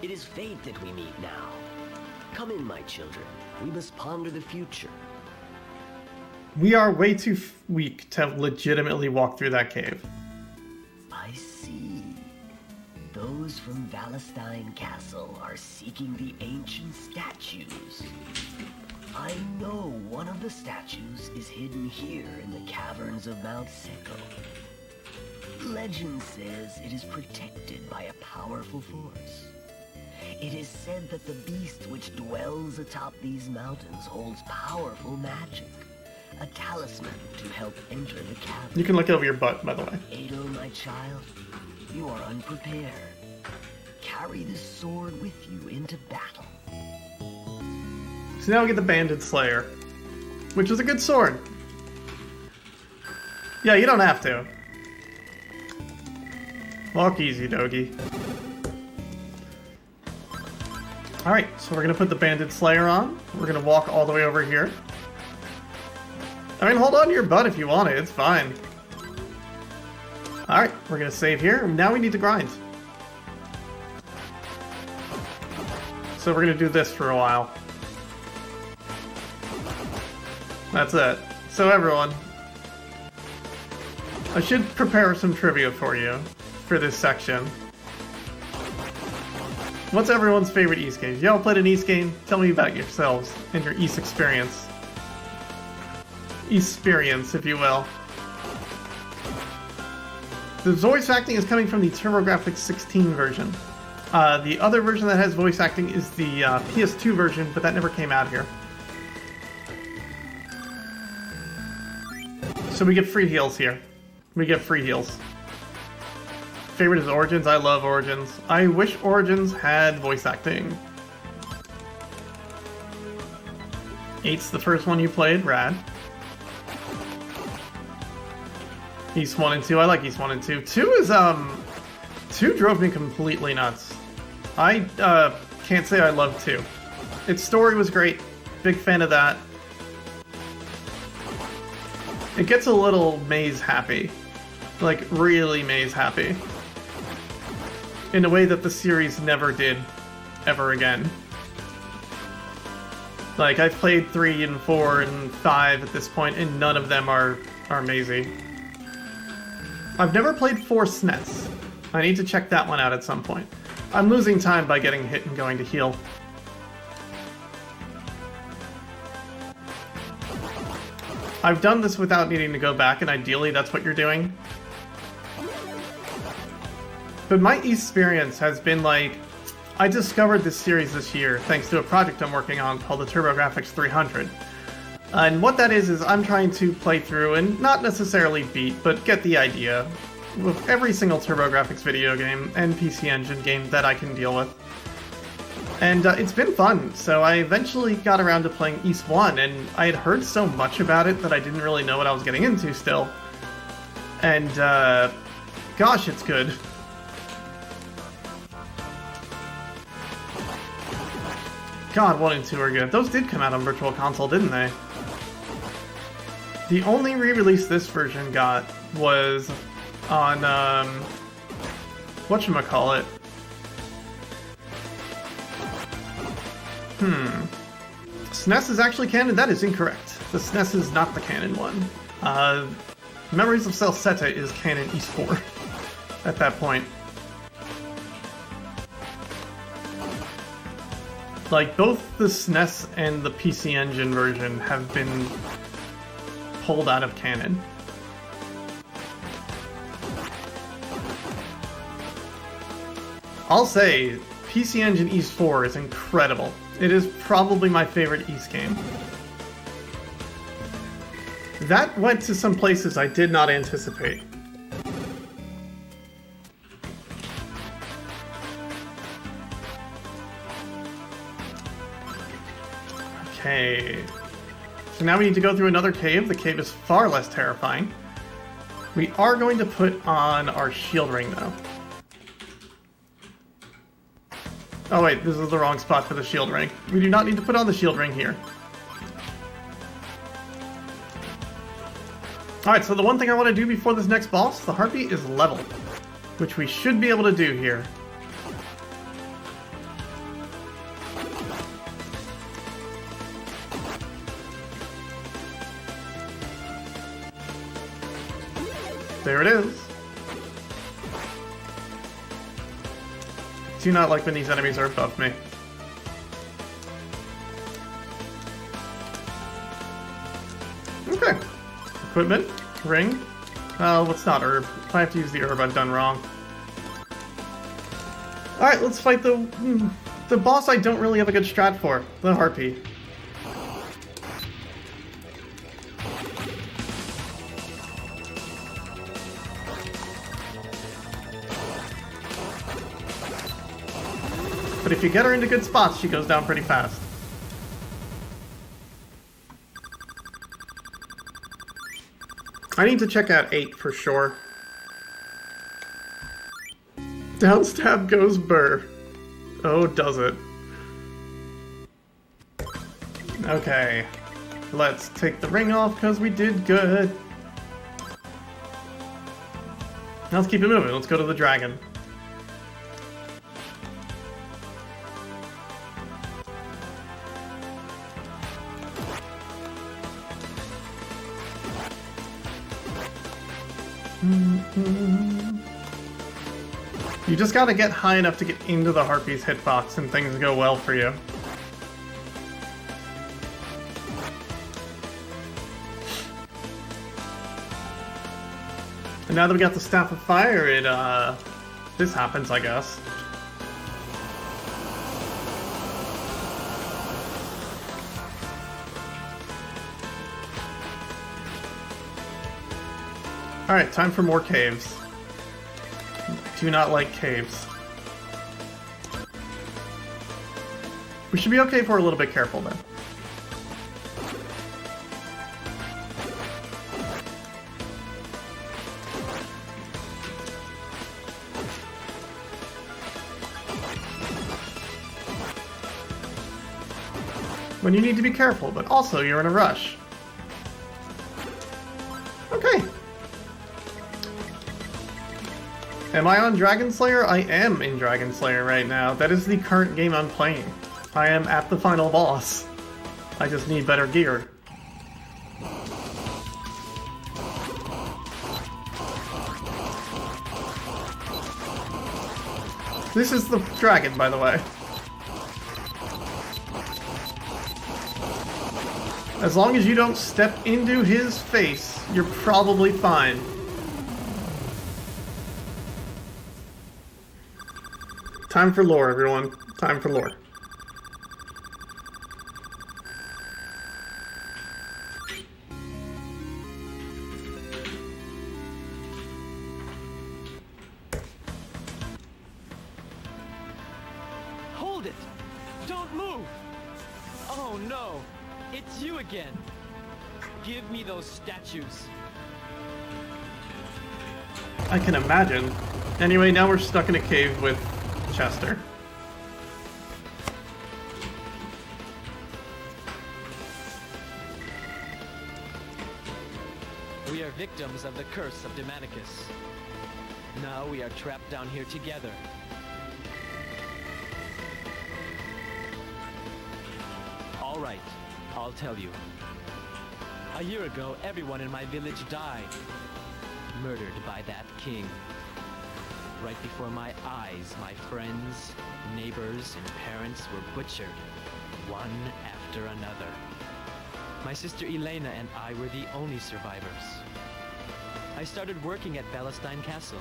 It is fate that we meet now. Come in, my children. We must ponder the future. We are way too weak to legitimately walk through that cave. I see. Those from Valestein Castle are seeking the ancient statues. I know one of the statues is hidden here in the caverns of Mount Secco. Legend says it is protected by a powerful force. It is said that the beast which dwells atop these mountains holds powerful magic. A talisman to help enter the cavern. You can look over your butt, by the way. Adel, my child, you are unprepared. Carry this sword with you into battle. So now we get the Banded Slayer, which is a good sword. Yeah, you don't have to. Walk easy, Dogi. Alright, so we're gonna put the Banded Slayer on. We're gonna walk all the way over here. I mean, hold on to your butt if you want it, it's fine. Alright, we're gonna save here. Now we need to grind. So we're gonna do this for a while. That's it. So everyone, I should prepare some trivia for you for this section. What's everyone's favorite Ys game? Y'all played an Ys game? Tell me about yourselves and your Ys experience. Experience, if you will. The voice acting is coming from the TurboGrafx 16 version. The other version that has voice acting is the PS2 version, but that never came out here. So we get free heals here. We get free heals. Favorite is Origins. I love Origins. I wish Origins had voice acting. 8's the first one you played. Rad. Ys 1 and 2. I like Ys 1 and 2. 2 is, 2 drove me completely nuts. I, can't say I love 2. Its story was great. Big fan of that. It gets a little maze happy. Like, really maze happy. In a way that the series never did ever again. Like, I've played 3 and 4 and 5 at this point, and none of them are mazy. I've never played 4 SNES. I need to check that one out at some point. I'm losing time by getting hit and going to heal. I've done this without needing to go back, and ideally that's what you're doing. But my experience has been like, I discovered this series this year thanks to a project I'm working on called the TurboGrafx 300. And what that is I'm trying to play through and not necessarily beat, but get the idea with every single TurboGrafx video game and PC Engine game that I can deal with. And it's been fun, so I eventually got around to playing East 1, and I had heard so much about it that I didn't really know what I was getting into still. And, gosh, it's good. God, 1 and 2 are good. Those did come out on Virtual Console, didn't they? The only re-release this version got was on, whatchamacallit? SNES is actually canon? That is incorrect. The SNES is not the canon one. Memories of Celceta is canon East 4 at that point. Like, both the SNES and the PC Engine version have been pulled out of canon. I'll say, PC Engine East 4 is incredible. It is probably my favorite East game. That went to some places I did not anticipate. Okay. So now we need to go through another cave. The cave is far less terrifying. We are going to put on our shield ring, though. Oh wait, this is the wrong spot for the shield ring. We do not need to put on the shield ring here. Alright, so the one thing I want to do before this next boss, the Harpy, is level. Which we should be able to do here. There it is. Do not like when these enemies are above me. Okay. Equipment. Ring. Oh, what's not herb? If I have to use the herb, I've done wrong. Alright, let's fight the boss I don't really have a good strat for. The Harpy. But if you get her into good spots, she goes down pretty fast. I need to check out 8 for sure. Downstab goes burr. Oh, does it? Okay. Let's take the ring off because we did good. Now let's keep it moving. Let's go to the dragon. You just gotta get high enough to get into the Harpy's hitbox and things go well for you. And now that we got the Staff of Fire, this happens, I guess. Alright, time for more caves. Do not like caves. We should be okay if we're a little bit careful then. When you need to be careful, but also you're in a rush. Okay. Am I on Dragon Slayer? I am in Dragon Slayer right now. That is the current game I'm playing. I am at the final boss. I just need better gear. This is the dragon, by the way. As long as you don't step into his face, you're probably fine. Time for lore, everyone. Time for lore. Hold it! Don't move! Oh no! It's you again! Give me those statues. I can imagine. Anyway, now we're stuck in a cave with Chester. We are victims of the curse of Demonicus. Now we are trapped down here together. All right, I'll tell you. A year ago, everyone in my village died. Murdered by that king. Right before my eyes, my friends, neighbors, and parents were butchered, one after another. My sister Elena and I were the only survivors. I started working at Palestine Castle.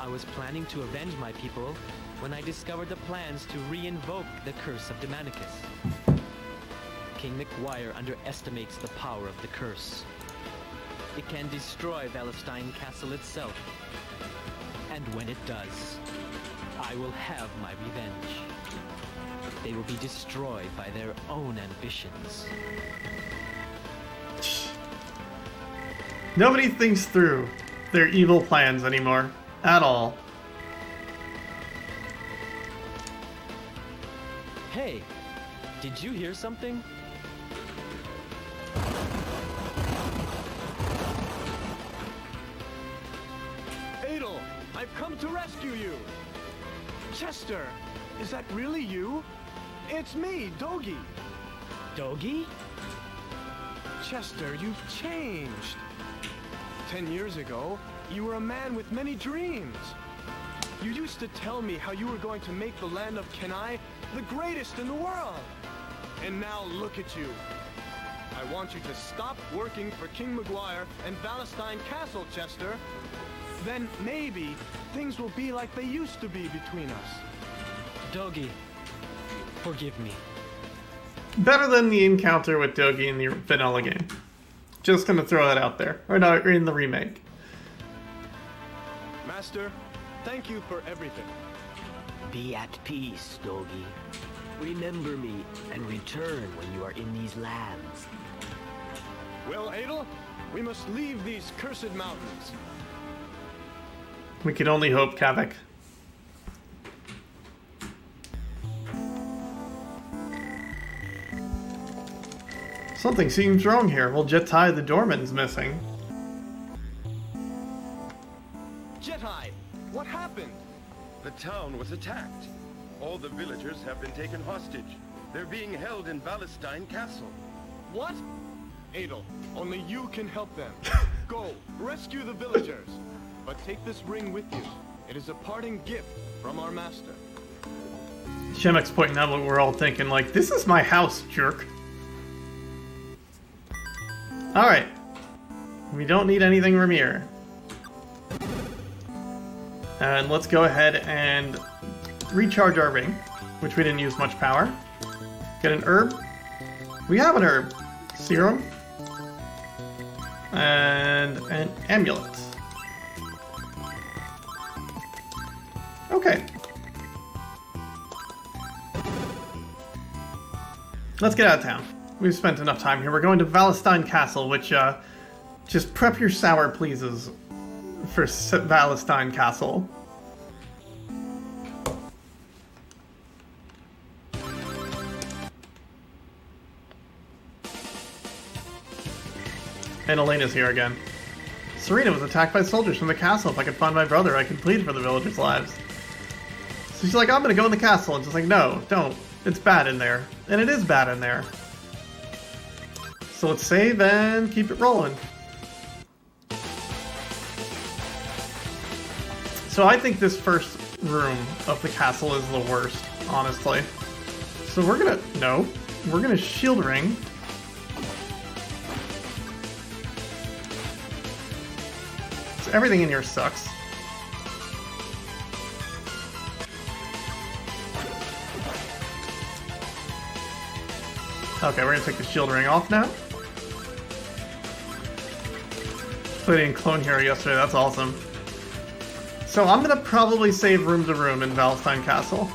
I was planning to avenge my people when I discovered the plans to re-invoke the curse of Demonicus. King McGuire underestimates the power of the curse. It can destroy Palestine Castle itself. And when it does, I will have my revenge. They will be destroyed by their own ambitions. Nobody thinks through their evil plans anymore. At all. Hey, did you hear something? Adel, I've come to rescue you! Chester, is that really you? It's me, Dogi! Dogi? Chester, you've changed. 10 years ago, you were a man with many dreams. You used to tell me how you were going to make the land of Kenai the greatest in the world. And now look at you. I want you to stop working for King McGuire and Palestine Castle, Chester. Then maybe things will be like they used to be between us. Dogi, forgive me. Better than the encounter with Dogi in the vanilla game. Just gonna throw that out there. Or no, in the remake. Master, thank you for everything. Be at peace, Dogi. Remember me and return when you are in these lands. Well, Adel, we must leave these cursed mountains. We can only hope, Kavik. Something seems wrong here. Well, Jetai the doorman's missing. Jetai, what happened? The town was attacked. All the villagers have been taken hostage. They're being held in Palestine Castle. What? Adel, only you can help them. Go, rescue the villagers. But take this ring with you. It is a parting gift from our master. Shemek's pointing out what we're all thinking, like, this is my house, jerk. Alright. We don't need anything from here. And let's go ahead and recharge our ring, which we didn't use much power. Get an herb. We have an herb. Serum. And an amulet. Okay. Let's get out of town. We've spent enough time here. We're going to Palestine Castle, which, just prep your sour pleases for Palestine Castle. And Elena's here again. Serena was attacked by soldiers from the castle. If I could find my brother, I could plead for the villagers' lives. So she's like, I'm gonna go in the castle. And she's like, no, don't. It's bad in there. And it is bad in there. So let's save and keep it rolling. So I think this first room of the castle is the worst, honestly. So we're gonna shield ring. sucks. Everything in here sucks. Okay, we're gonna take the shield ring off now. Played in Clone Hero yesterday, that's awesome. So I'm gonna probably save Room to Room in Valentine Castle.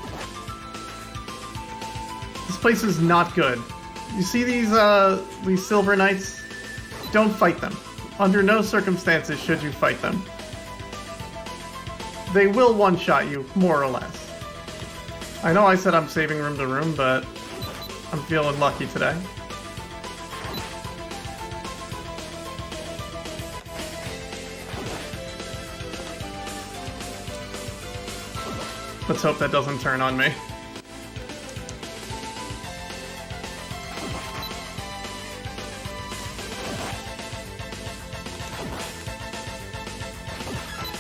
This place is not good. You see these Silver Knights? Don't fight them. Under no circumstances should you fight them. They will one-shot you, more or less. I know I said I'm saving Room to Room, but I'm feeling lucky today. Let's hope that doesn't turn on me.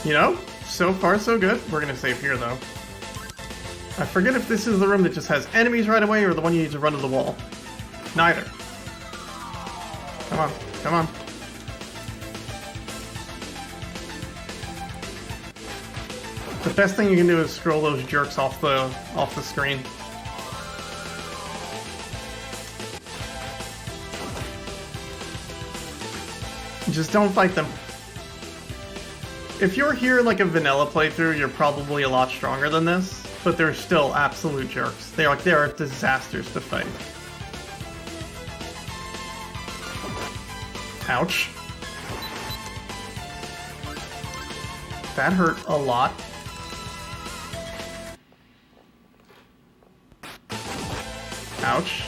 You know, so far so good. We're gonna save here though. I forget if this is the room that just has enemies right away or the one you need to run to the wall. Neither. Come on, come on. The best thing you can do is scroll those jerks off the screen. Just don't fight them. If you're here in like a vanilla playthrough, you're probably a lot stronger than this, but they're still absolute jerks. They are disasters to fight. Ouch. That hurt a lot. Ouch.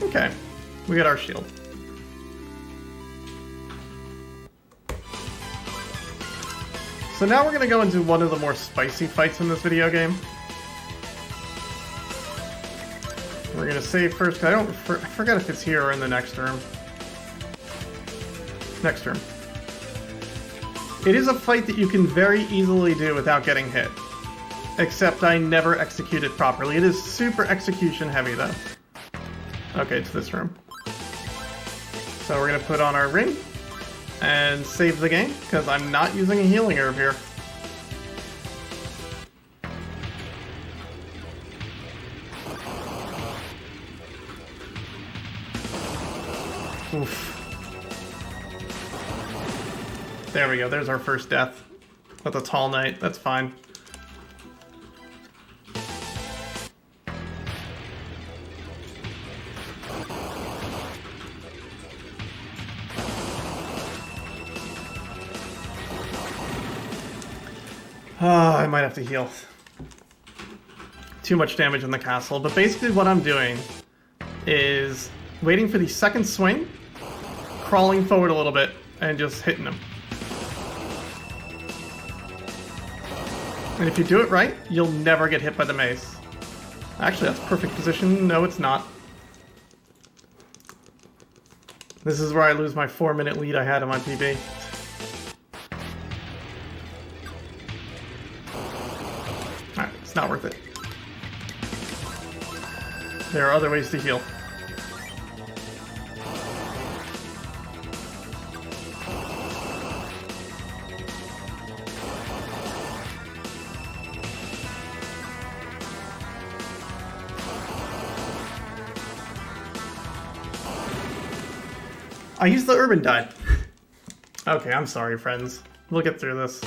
Okay, we got our shield. So now we're gonna go into one of the more spicy fights in this video game. We're gonna save first, because I forgot if it's here or in the next room. Next room. It is a fight that you can very easily do without getting hit. Except I never execute it properly. It is super execution heavy though. Okay, it's this room. So we're gonna put on our ring and save the game, because I'm not using a healing herb here. Oof. There we go, there's our first death. With a tall knight, that's fine. I might have to heal. Too much damage in the castle, but basically what I'm doing is waiting for the second swing, crawling forward a little bit, and just hitting him. And if you do it right, you'll never get hit by the mace. Actually, that's perfect position. No, it's not. This is where I lose my 4-minute lead I had on my PB. Alright, it's not worth it. There are other ways to heal. I used the urban dye. Okay, I'm sorry, friends. We'll get through this.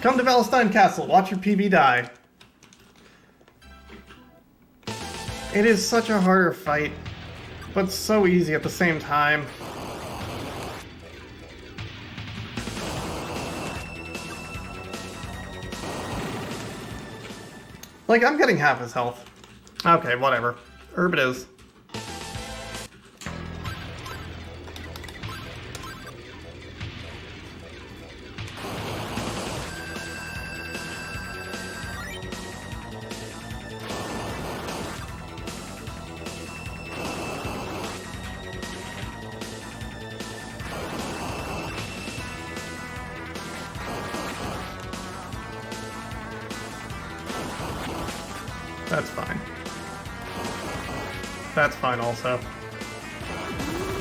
Come to Valentine Castle, watch your PB die. It is such a harder fight, but so easy at the same time. Like, I'm getting half his health. Okay, whatever. Herb it is. That's fine. That's fine also.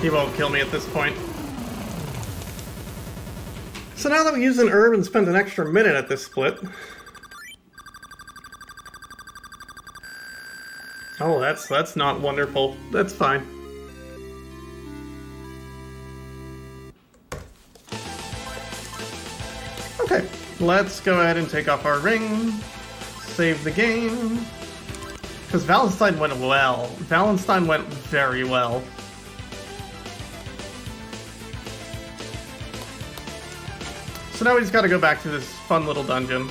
He won't kill me at this point. So now that we use an herb and spend an extra minute at this split... Oh, that's not wonderful. That's fine. Okay, let's go ahead and take off our ring. Save the game. Because Valentine went well. Valentine went very well. So now we just gotta go back to this fun little dungeon.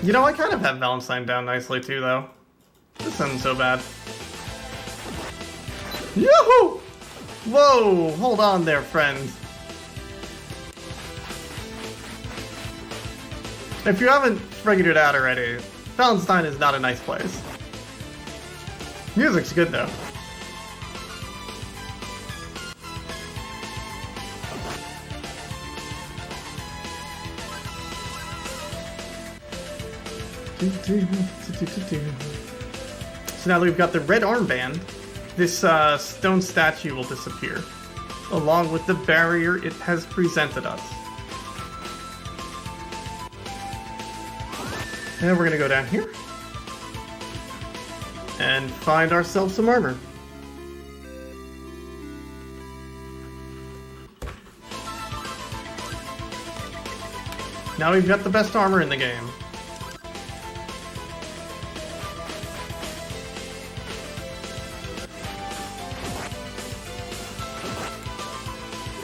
You know, I kind of have Valentine down nicely too, though. This isn't so bad. Yoo-hoo! Whoa! Hold on there, friend. If you haven't figured it out already, Valentine is not a nice place. Music's good, though. So now that we've got the red armband, this stone statue will disappear, along with the barrier it has presented us. And we're gonna go down here and find ourselves some armor. Now we've got the best armor in the game.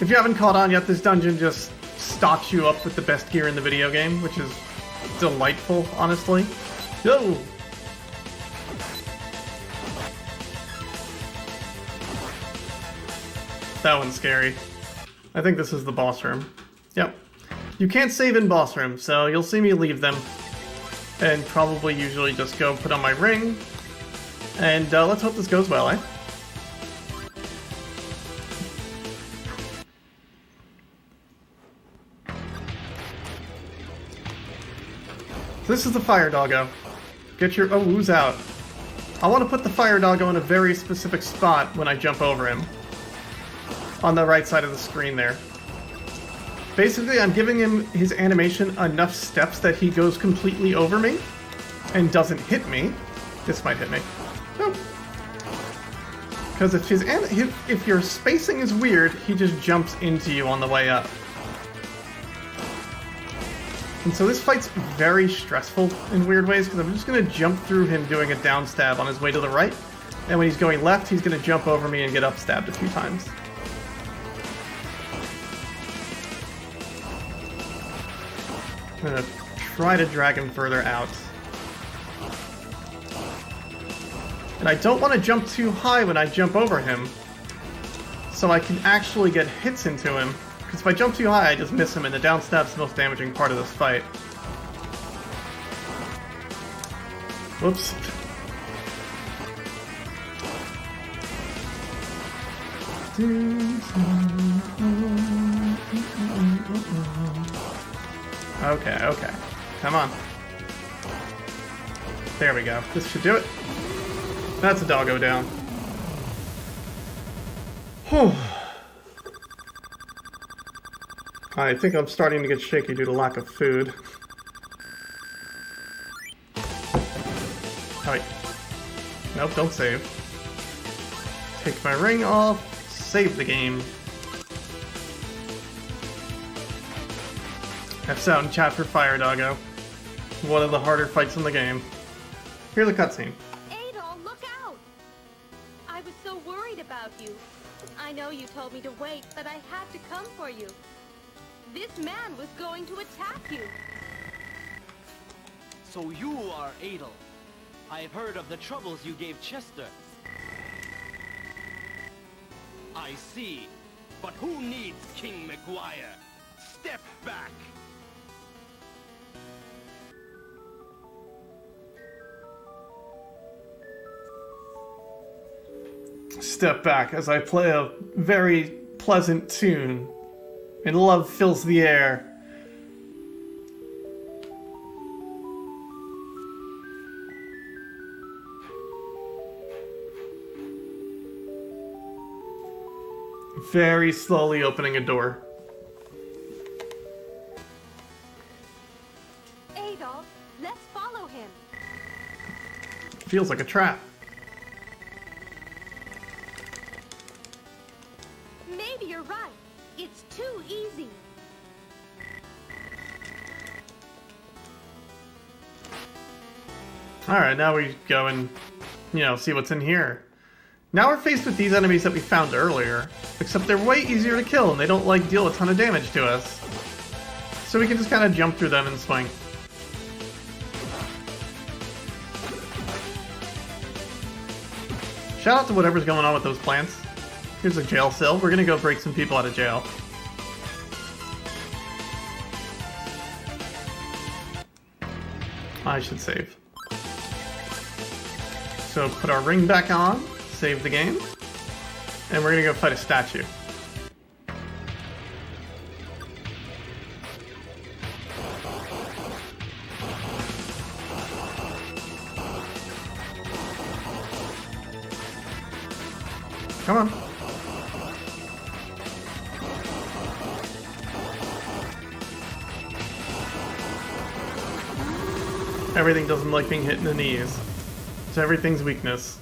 If you haven't caught on yet, this dungeon just stocks you up with the best gear in the video game, which is delightful, honestly. Yo! That one's scary. I think this is the boss room. Yep. You can't save in boss rooms, so you'll see me leave them. And probably usually just go put on my ring. And let's hope this goes well, eh? This is the fire doggo. Get your ooze out. I want to put the fire doggo in a very specific spot when I jump over him. On the right side of the screen there. Basically, I'm giving him his animation enough steps that he goes completely over me and doesn't hit me. This might hit me. Nope. Because if your spacing is weird, he just jumps into you on the way up. And so this fight's very stressful in weird ways, because I'm just going to jump through him doing a down stab on his way to the right, and when he's going left, he's going to jump over me and get up stabbed a few times. I'm going to try to drag him further out. And I don't want to jump too high when I jump over him, so I can actually get hits into him. Because if I jump too high, I just miss him, and the down stab's the most damaging part of this fight. Whoops. Okay, okay. Come on. There we go. This should do it. That's a doggo down. Whew. I think I'm starting to get shaky due to lack of food. Oh, wait. Nope, don't save. Take my ring off. Save the game. F's out in chat for Fire Doggo. One of the harder fights in the game. Here's a cutscene. Adol, look out! I was so worried about you. I know you told me to wait, but I had to come for you. This man was going to attack you. So you are Adol. I've heard of the troubles you gave Chester. I see. But who needs King McGuire? Step back! step back as I play a very pleasant tune, and love fills the air. Very slowly opening a door. Adolf, let's follow him. Feels like a trap. Maybe you're right. It's too easy. Alright, now we go and, see what's in here. Now we're faced with these enemies that we found earlier, except they're way easier to kill and they don't, deal a ton of damage to us. So we can just kind of jump through them and swing. Shout out to whatever's going on with those plants. Here's a jail cell. We're gonna go break some people out of jail. I should save. So put our ring back on, save the game, and we're gonna go fight a statue. Come on. Everything doesn't like being hit in the knees. It's everything's weakness.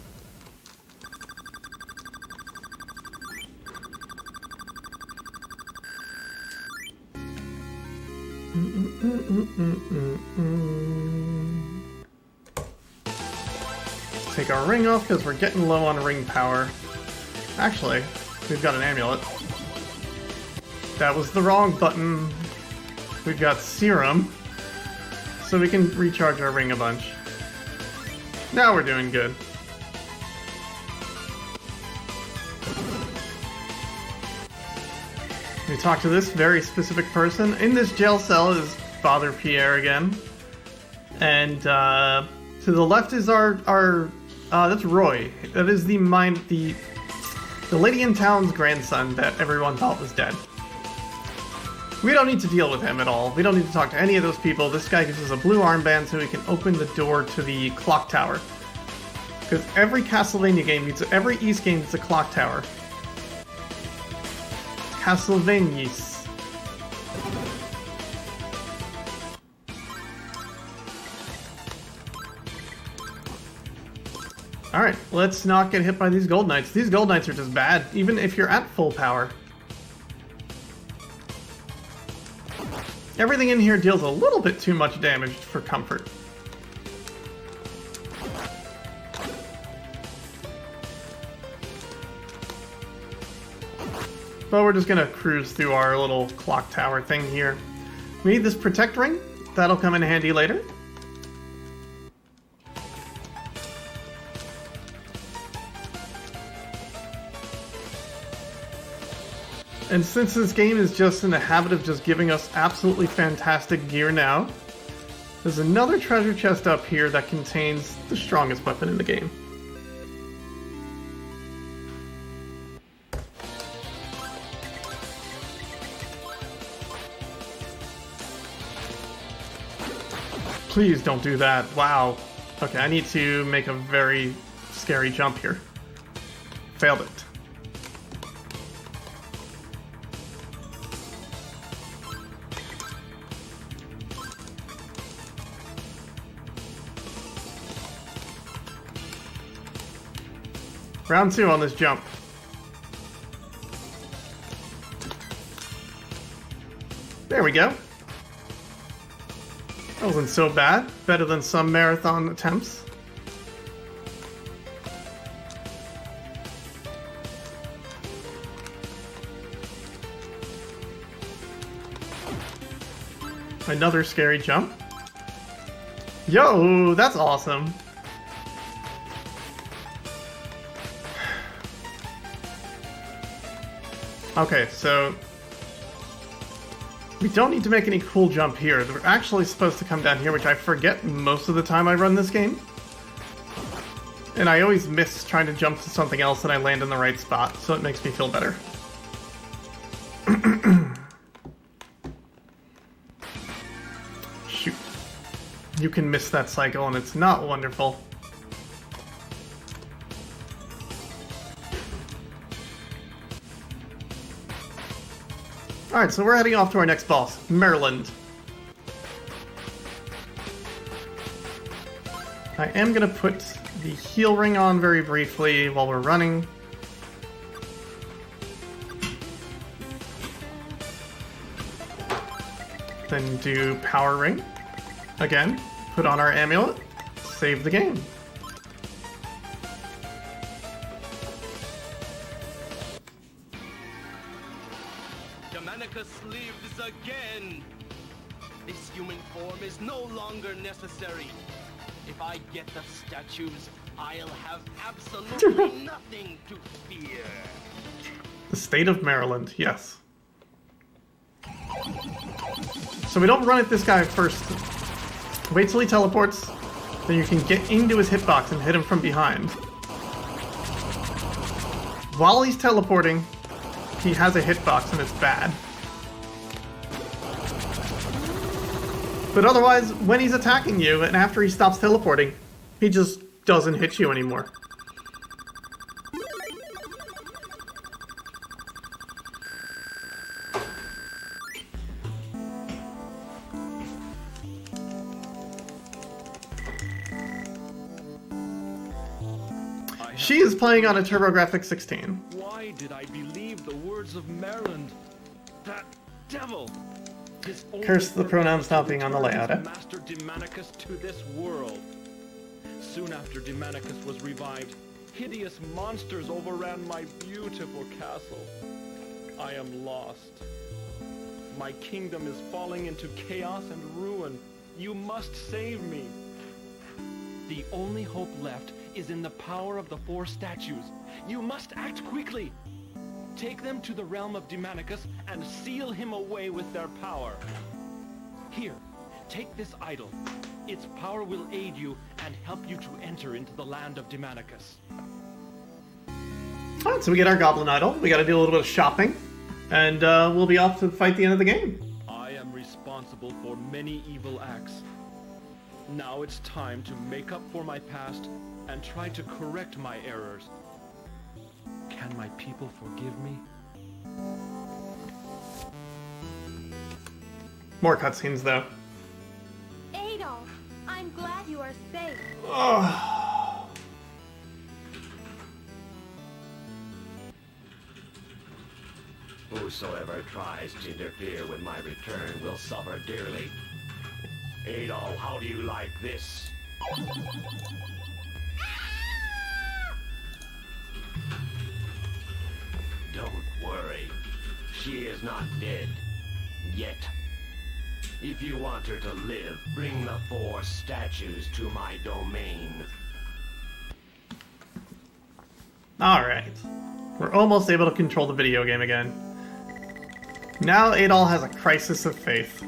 Take our ring off because we're getting low on ring power. Actually, we've got an amulet. That was the wrong button. We've got serum, so we can recharge our ring a bunch. Now we're doing good. We talk to this very specific person. In this jail cell is Father Pierre again. And to the left is our that's Roy. That is the lady in town's grandson that everyone thought was dead. We don't need to deal with him at all. We don't need to talk to any of those people. This guy gives us a blue armband so we can open the door to the clock tower. Because every Castlevania game every East game needs a clock tower. Castlevanias. Alright, let's not get hit by these Gold Knights. These Gold Knights are just bad, even if you're at full power. Everything in here deals a little bit too much damage for comfort. But we're just gonna cruise through our little clock tower thing here. We need this protect ring. That'll come in handy later. And since this game is just in the habit of just giving us absolutely fantastic gear now, there's another treasure chest up here that contains the strongest weapon in the game. Please don't do that. Wow. Okay, I need to make a very scary jump here. Failed it. Round 2 on this jump. There we go. That wasn't so bad. Better than some marathon attempts. Another scary jump. Yo, that's awesome. Okay, so we don't need to make any cool jump here. We're actually supposed to come down here, which I forget most of the time I run this game. And I always miss trying to jump to something else and I land in the right spot, so it makes me feel better. Shoot. You can miss that cycle and it's not wonderful. Alright, so we're heading off to our next boss, Maryland. I am going to put the heal ring on very briefly while we're running. Then do power ring. Again, put on our amulet, save the game. Germanicus lives again! This human form is no longer necessary. If I get the statues, I'll have absolutely nothing to fear. The state of Maryland, yes. So we don't run at this guy first. Wait till he teleports, then you can get into his hitbox and hit him from behind. While he's teleporting, he has a hitbox and it's bad. But otherwise, when he's attacking you and after he stops teleporting, he just doesn't hit you anymore. She is playing on a TurboGrafx 16. Why did I believe the words of Maryland? That devil! His only Curse the pronouns not being on the purpose layout, was eh? to Master Demonicus to this world. Soon after Demonicus was revived, hideous monsters overran my beautiful castle. I am lost. My kingdom is falling into chaos and ruin. You must save me. The only hope left is in the power of the 4 statues. You must act quickly. Take them to the realm of Demonicus and seal him away with their power. Here, take this idol. Its power will aid you and help you to enter into the land of Demonicus. Alright, so we get our goblin idol. We gotta do a little bit of shopping. And we'll be off to fight the end of the game. I am responsible for many evil acts. Now it's time to make up for my past and try to correct my errors. Can my people forgive me? More cutscenes, though. Adolf, I'm glad you are safe. Whosoever tries to interfere with my return will suffer dearly. Adolf, how do you like this? Don't worry. She is not dead. Yet. If you want her to live, bring the 4 statues to my domain. Alright. We're almost able to control the video game again. Now Adol has a crisis of faith.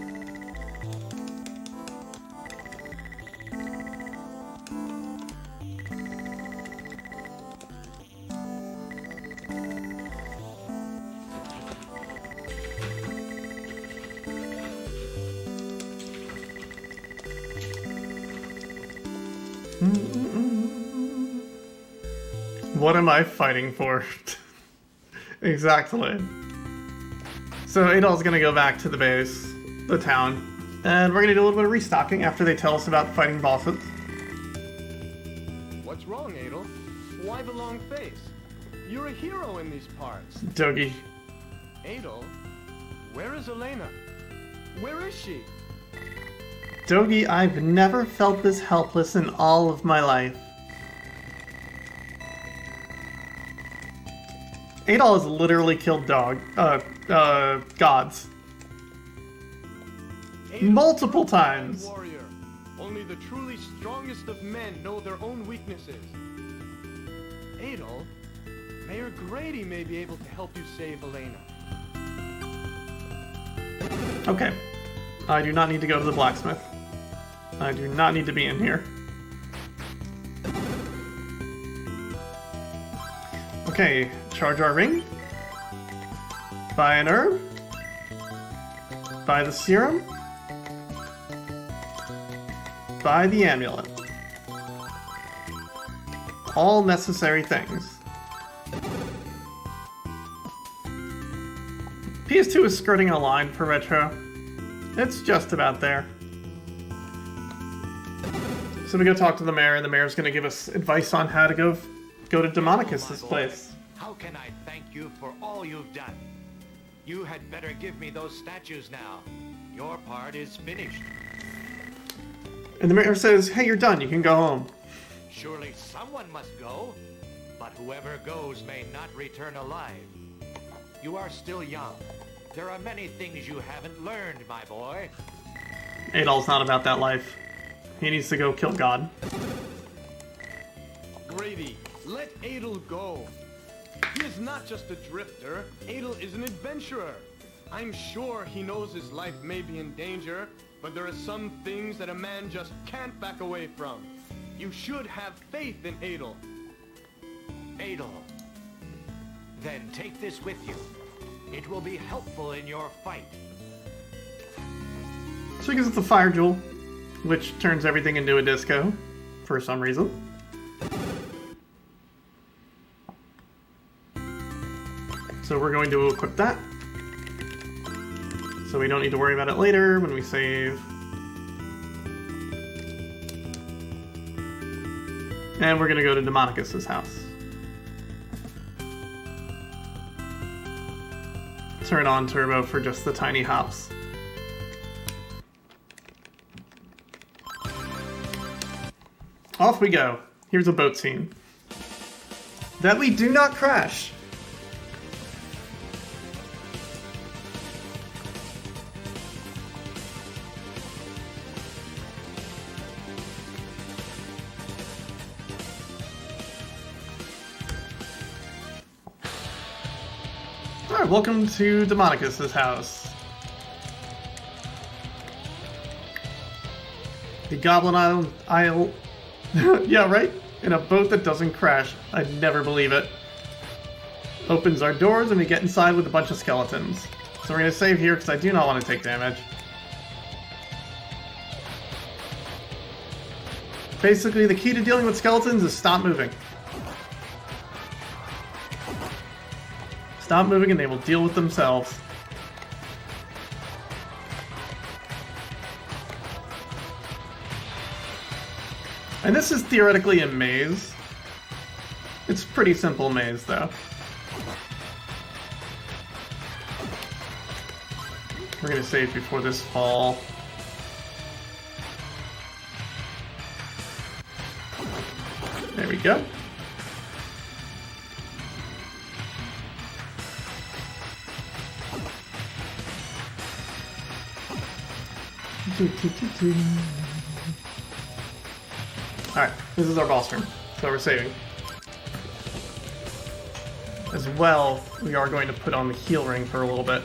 What am I fighting for? Exactly. So Adol's gonna go back to the base, the town, and we're gonna do a little bit of restocking after they tell us about fighting bosses. What's wrong, Adol? Why the long face? You're a hero in these parts. Dogi. Adol, where is Elena? Where is she? Dogi, I've never felt this helpless in all of my life. Adol has literally killed gods. Adol, Multiple true man times. Warrior. Only the truly strongest of men know their own weaknesses. Adol, Mayor Grady may be able to help you save Elena. Okay. I do not need to go to the blacksmith. I do not need to be in here. Okay, charge our ring. Buy an herb. Buy the serum. Buy the amulet. All necessary things. PS2 is skirting a line for retro. It's just about there. So we go talk to the mayor, and the mayor's gonna give us advice on how to go to Demonicus' place. How can I thank you for all you've done? You had better give me those statues now. Your part is finished. And the mayor says, hey, you're done, you can go home. Surely someone must go, but whoever goes may not return alive. You are still young. There are many things you haven't learned, my boy. Adol's not about that life. He needs to go kill God. Grady, let Adel go. He is not just a drifter. Adel is an adventurer. I'm sure he knows his life may be in danger, but there are some things that a man just can't back away from. You should have faith in Adel. Adel. Then take this with you. It will be helpful in your fight. So he gives us the fire jewel, which turns everything into a disco, for some reason. So we're going to equip that. So we don't need to worry about it later when we save. And we're going to go to Demonicus' house. Turn on turbo for just the tiny hops. Off we go. Here's a boat scene. That we do not crash. Alright, welcome to Demonicus' house. The Goblin Isle. Yeah, right? In a boat that doesn't crash. I'd never believe it. Opens our doors and we get inside with a bunch of skeletons. So we're going to save here because I do not want to take damage. Basically, the key to dealing with skeletons is stop moving. Stop moving and they will deal with themselves. And this is theoretically a maze. It's a pretty simple maze, though. We're gonna save before this fall. There we go. Alright, this is our boss room, so we're saving. As well, we are going to put on the heal ring for a little bit.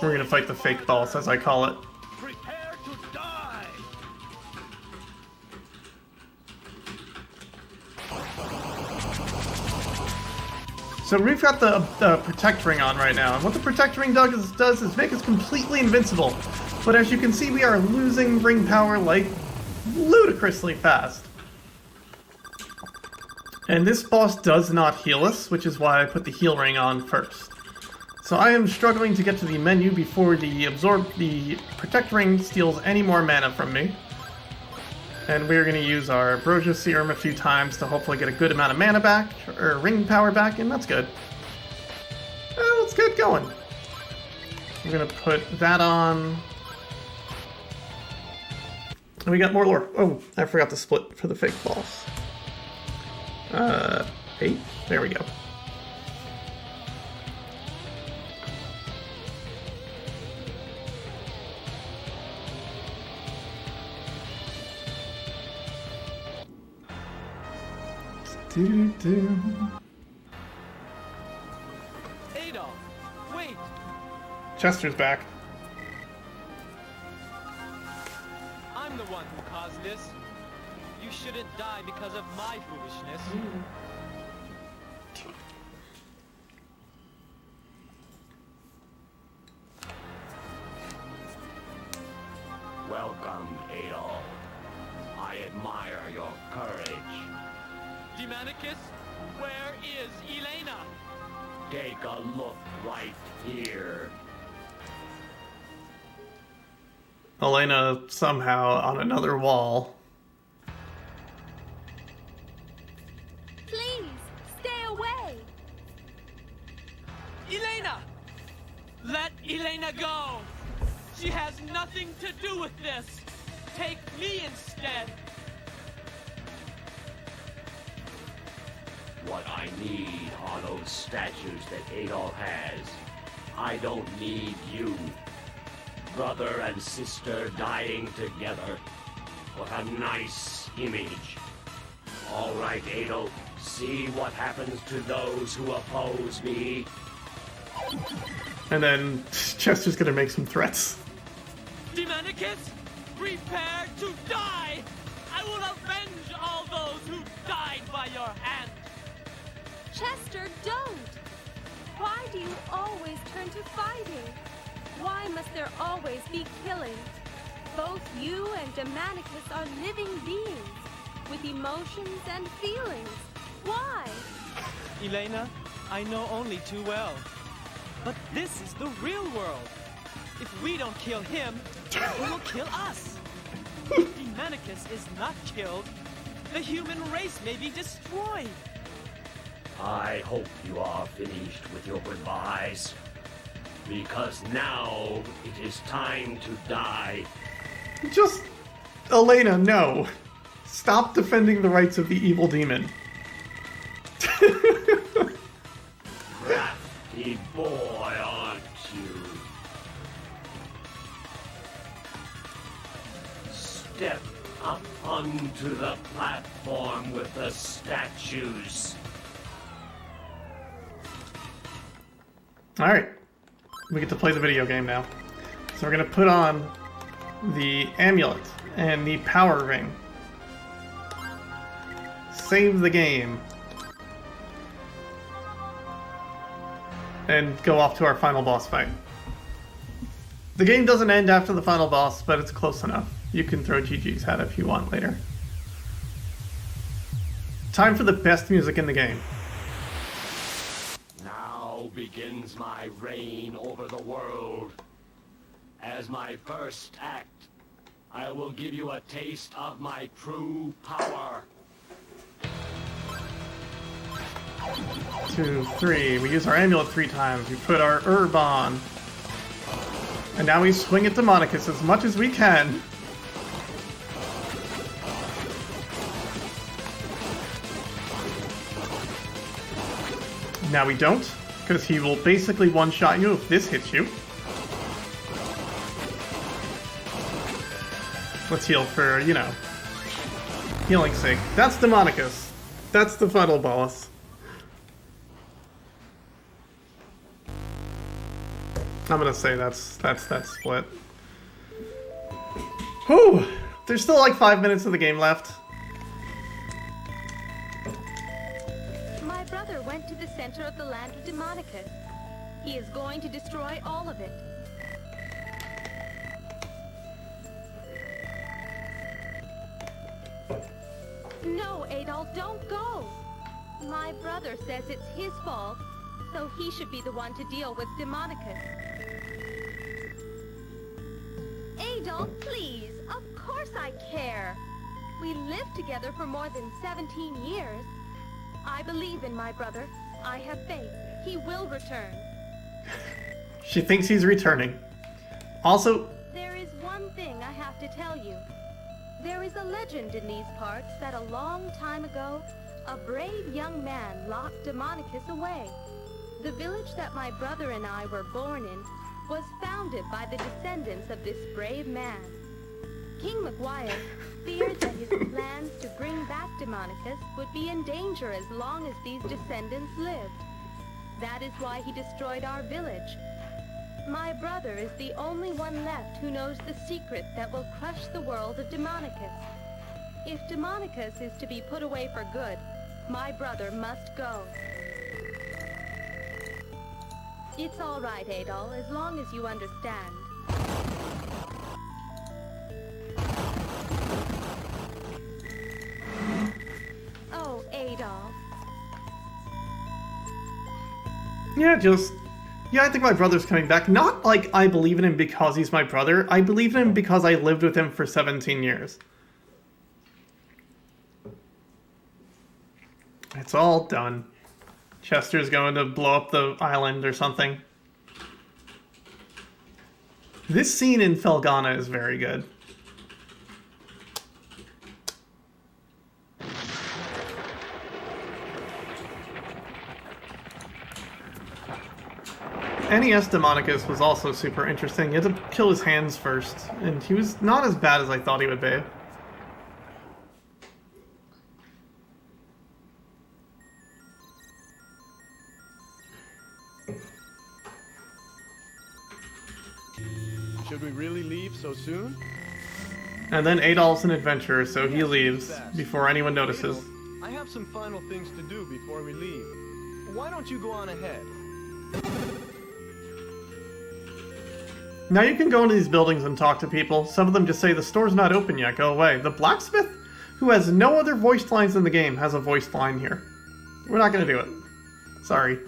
We're gonna fight the fake boss, as I call it. Prepare to die. So we've got the Protect Ring on right now, and what the Protect Ring does is make us completely invincible. But as you can see, we are losing ring power like ludicrously fast. And this boss does not heal us, which is why I put the heal ring on first. So I am struggling to get to the menu before the Protect Ring steals any more mana from me. And we're going to use our Ambrosia Serum a few times to hopefully get a good amount of mana back, or ring power back, and that's good. Let's get going. We're going to put that on. And we got more lore. Oh, I forgot to split for the fake boss. 8? There we go. Do-do-do. Adolf, wait! Chester's back. I'm the one who caused this. You shouldn't die because of my foolishness. Welcome, Adolf. I admire your courage. Demonicus, where is Elena? Take a look right here. Elena somehow on another wall. Please, stay away! Elena! Let Elena go! She has nothing to do with this! Take me instead! What I need are those statues that Adolf has. I don't need you. Brother and sister dying together. What a nice image. All right, Adolf, see what happens to those who oppose me. And then Chester's gonna make some threats. Demonicus, prepare to die! I will avenge all those who died by your hand! Chester, don't! Why do you always turn to fighting? Why must there always be killing? Both you and Demonicus are living beings, with emotions and feelings. Why? Elena, I know only too well. But this is the real world. If we don't kill him, he will kill us. If Demonicus is not killed, the human race may be destroyed. I hope you are finished with your goodbyes. Because now it is time to die. Just, Elena, no. Stop defending the rights of the evil demon. Crafty boy, aren't you? Step up onto the platform with the statues. Alright. We get to play the video game now. So we're gonna put on the amulet and the power ring. Save the game. And go off to our final boss fight. The game doesn't end after the final boss, but it's close enough. You can throw GG's hat if you want later. Time for the best music in the game. Now begins my reign over the world. As my first act, I will give you a taste of my true power. 2, 3. We use our amulet 3 times. We put our herb on. And now we swing at Demonicus as much as we can. Now we don't, because he will basically one-shot you if this hits you. Let's heal for, you know, healing's sake. That's Demonicus. That's the final boss. I'm gonna say that's that split. Whew! There's still like 5 minutes of the game left. My brother went to the center of the land of Demonicus. He is going to destroy all of it. No, Adolf, don't go! My brother says it's his fault, so he should be the one to deal with Demonicus. Adolf, please! Of course I care! We lived together for more than 17 years. I believe in my brother. I have faith. He will return. She thinks he's returning. Also, There is one thing I have to tell you. There is a legend in these parts that a long time ago, a brave young man locked Demonicus away. The village that my brother and I were born in was founded by the descendants of this brave man. King McGuire, feared that his plans to bring back Demonicus would be in danger as long as these descendants lived. That is why he destroyed our village. My brother is the only one left who knows the secret that will crush the world of Demonicus. If Demonicus is to be put away for good, my brother must go. It's all right, Adol, as long as you understand. Oh, Adol. Yeah, I think my brother's coming back. Not like I believe in him because he's my brother. I believe in him because I lived with him for 17 years. It's all done. Chester's going to blow up the island or something. This scene in Felghana is very good. NES Demonicus was also super interesting. You had to kill his hands first, and he was not as bad as I thought he would be. Should we really leave so soon? And then Adolf's an adventurer, so he leaves before anyone notices. Adol, I have some final things to do before we leave. Why don't you go on ahead? Now you can go into these buildings and talk to people. Some of them just say, the store's not open yet, go away. The blacksmith, who has no other voiced lines in the game, has a voiced line here. We're not going to do it. Sorry.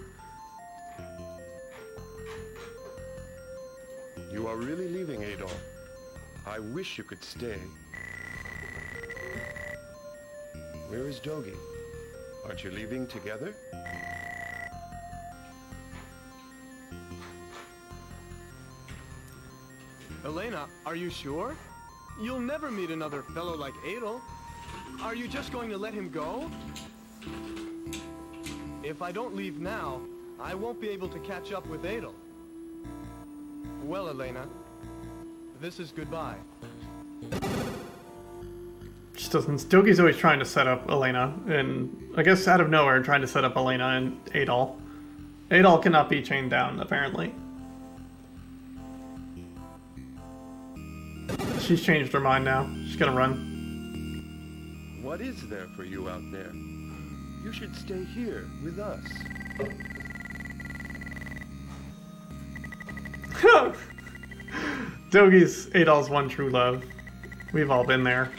You are really leaving, Adol. I wish you could stay. Where is Dogi? Aren't you leaving together? Elena, are you sure? You'll never meet another fellow like Adol. Are you just going to let him go? If I don't leave now, I won't be able to catch up with Adol. Well, Elena, this is goodbye. Just doesn't. Dogi's always trying to set up Elena, and I guess out of nowhere trying to set up Elena and Adol. Adol cannot be chained down, apparently. She's changed her mind now. She's gonna run. What is there for you out there? You should stay here with us. Dogi's Adol's one true love. We've all been there.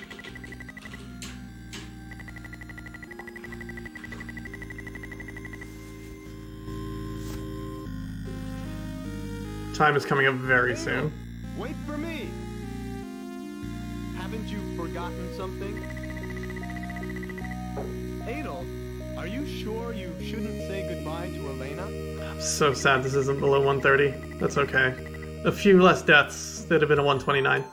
Time is coming up very soon. Wait for me! Haven't you forgotten something? Adol, are you sure you shouldn't say goodbye to Elena? I'm so sad this isn't below 130. That's okay. A few less deaths that have been a 129.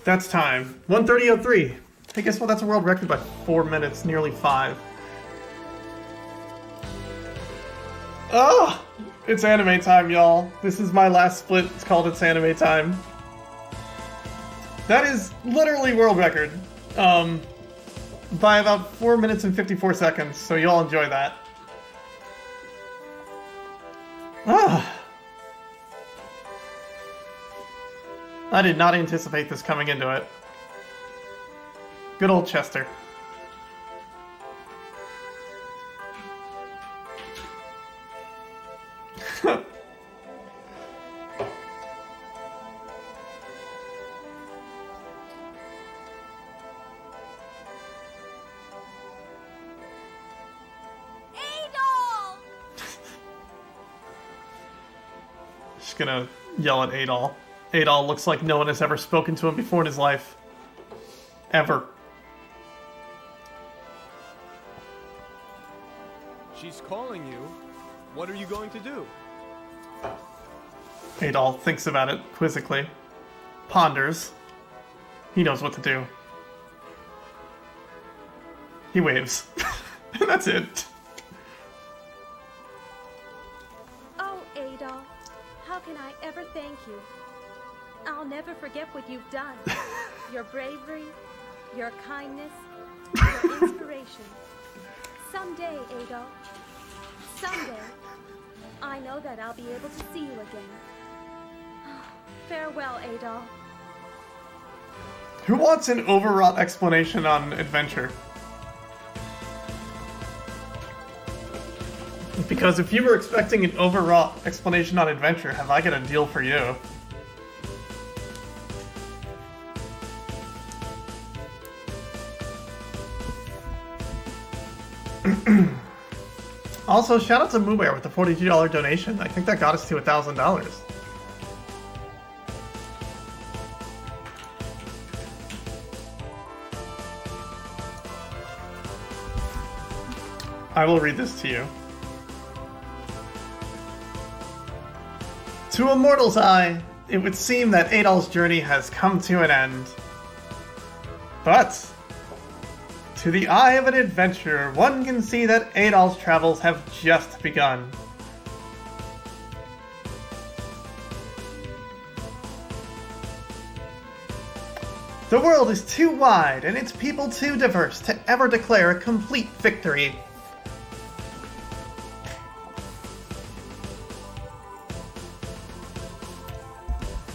That's time. 130.03. Hey, guess what? That's a world record by 4 minutes, nearly 5. Oh! It's anime time, y'all. This is my last split. It's called It's Anime Time. That is literally world record. By about 4 minutes and 54 seconds, so y'all enjoy that. Ah! I did not anticipate this coming into it. Good old Chester. Just gonna yell at Adol. Adol looks like no one has ever spoken to him before in his life. Ever. She's calling you. What are you going to do? Adol thinks about it quizzically. Ponders. He knows what to do. He waves. And that's it. Oh, Adol, how can I ever thank you? I'll never forget what you've done. Your bravery, your kindness, your inspiration. Someday, Adol, someday, I know that I'll be able to see you again. Farewell, Adol. Who wants an overwrought explanation on adventure? Because if you were expecting an overwrought explanation on adventure, have I got a deal for you? Also, shout out to Moobare with the $42 donation. I think that got us to $1,000. I will read this to you. To a mortal's eye, it would seem that Adol's journey has come to an end. But to the eye of an adventurer, one can see that Adol's travels have just begun. The world is too wide and its people too diverse to ever declare a complete victory.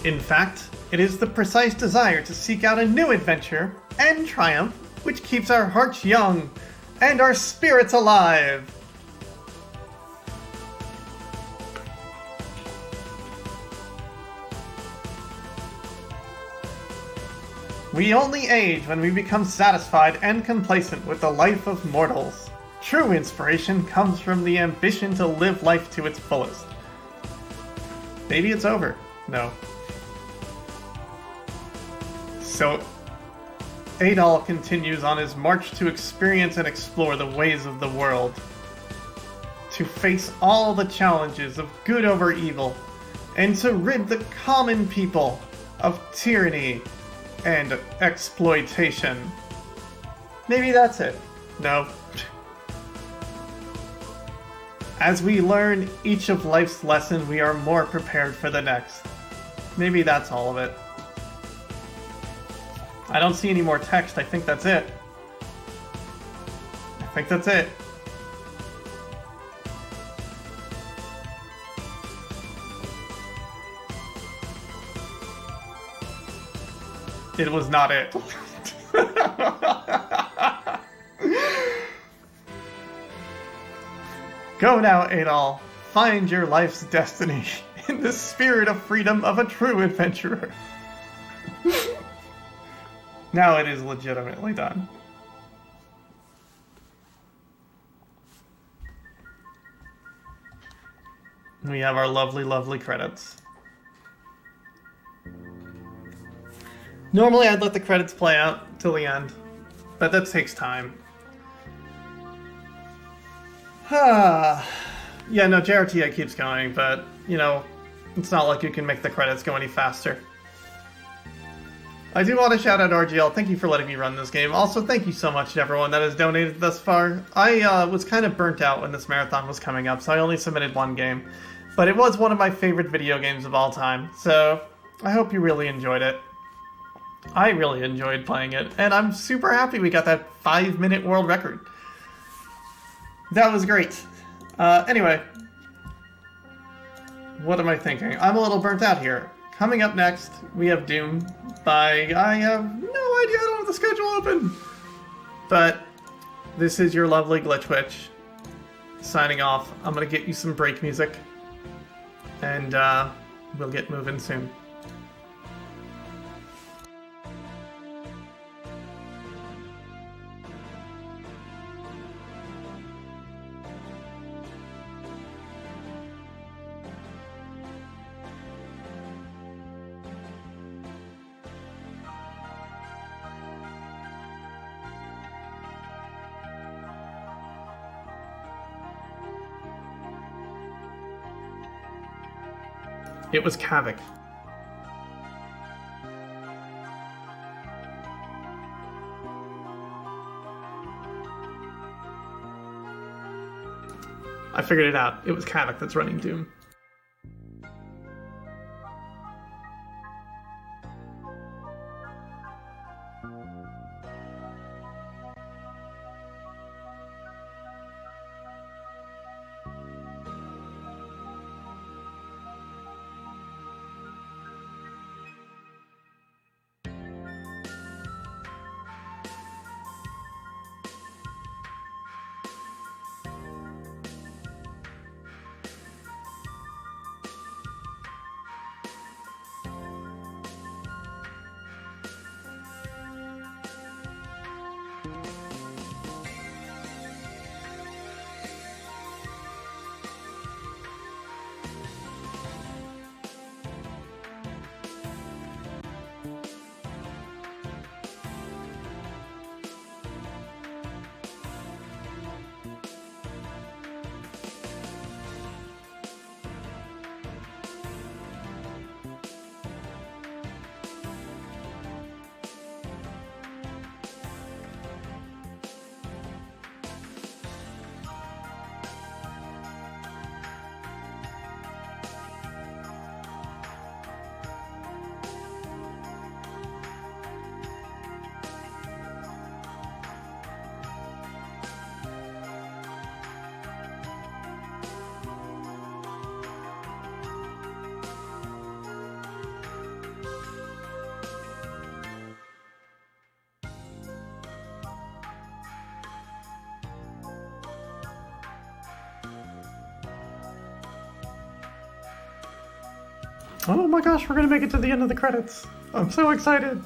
In fact, it is the precise desire to seek out a new adventure and triumph which keeps our hearts young and our spirits alive. We only age when we become satisfied and complacent with the life of mortals. True inspiration comes from the ambition to live life to its fullest. Maybe it's over. No. So, Adol continues on his march to experience and explore the ways of the world. To face all the challenges of good over evil, and to rid the common people of tyranny and exploitation. Maybe that's it. No. As we learn each of life's lessons, we are more prepared for the next. Maybe that's all of it. I don't see any more text. I think that's it. I think that's it. It was not it. Go now, Adol. Find your life's destiny in the spirit of freedom of a true adventurer. Now it is legitimately done. We have our lovely, lovely credits. Normally I'd let the credits play out till the end, but that takes time. Yeah, no, JRTI keeps going, but, you know, it's not like you can make the credits go any faster. I do want to shout out RGL. Thank you for letting me run this game. Also, thank you so much to everyone that has donated thus far. I was kind of burnt out when this marathon was coming up, so I only submitted one game. But it was one of my favorite video games of all time, so I hope you really enjoyed it. I really enjoyed playing it, and I'm super happy we got that 5-minute world record. That was great. Anyway. What am I thinking? I'm a little burnt out here. Coming up next, we have Doom by... I have no idea, I don't have the schedule open! But this is your lovely GliitchWiitch signing off. I'm gonna get you some break music, and we'll get moving soon. It was Kavik. I figured it out. It was Kavik that's running Doom. Oh my gosh, we're gonna make it to the end of the credits. I'm so excited.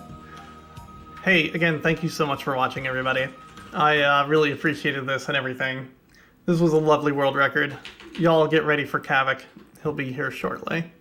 Hey, again, thank you so much for watching, everybody. I really appreciated this and everything. This was a lovely world record. Y'all get ready for Kavik. He'll be here shortly.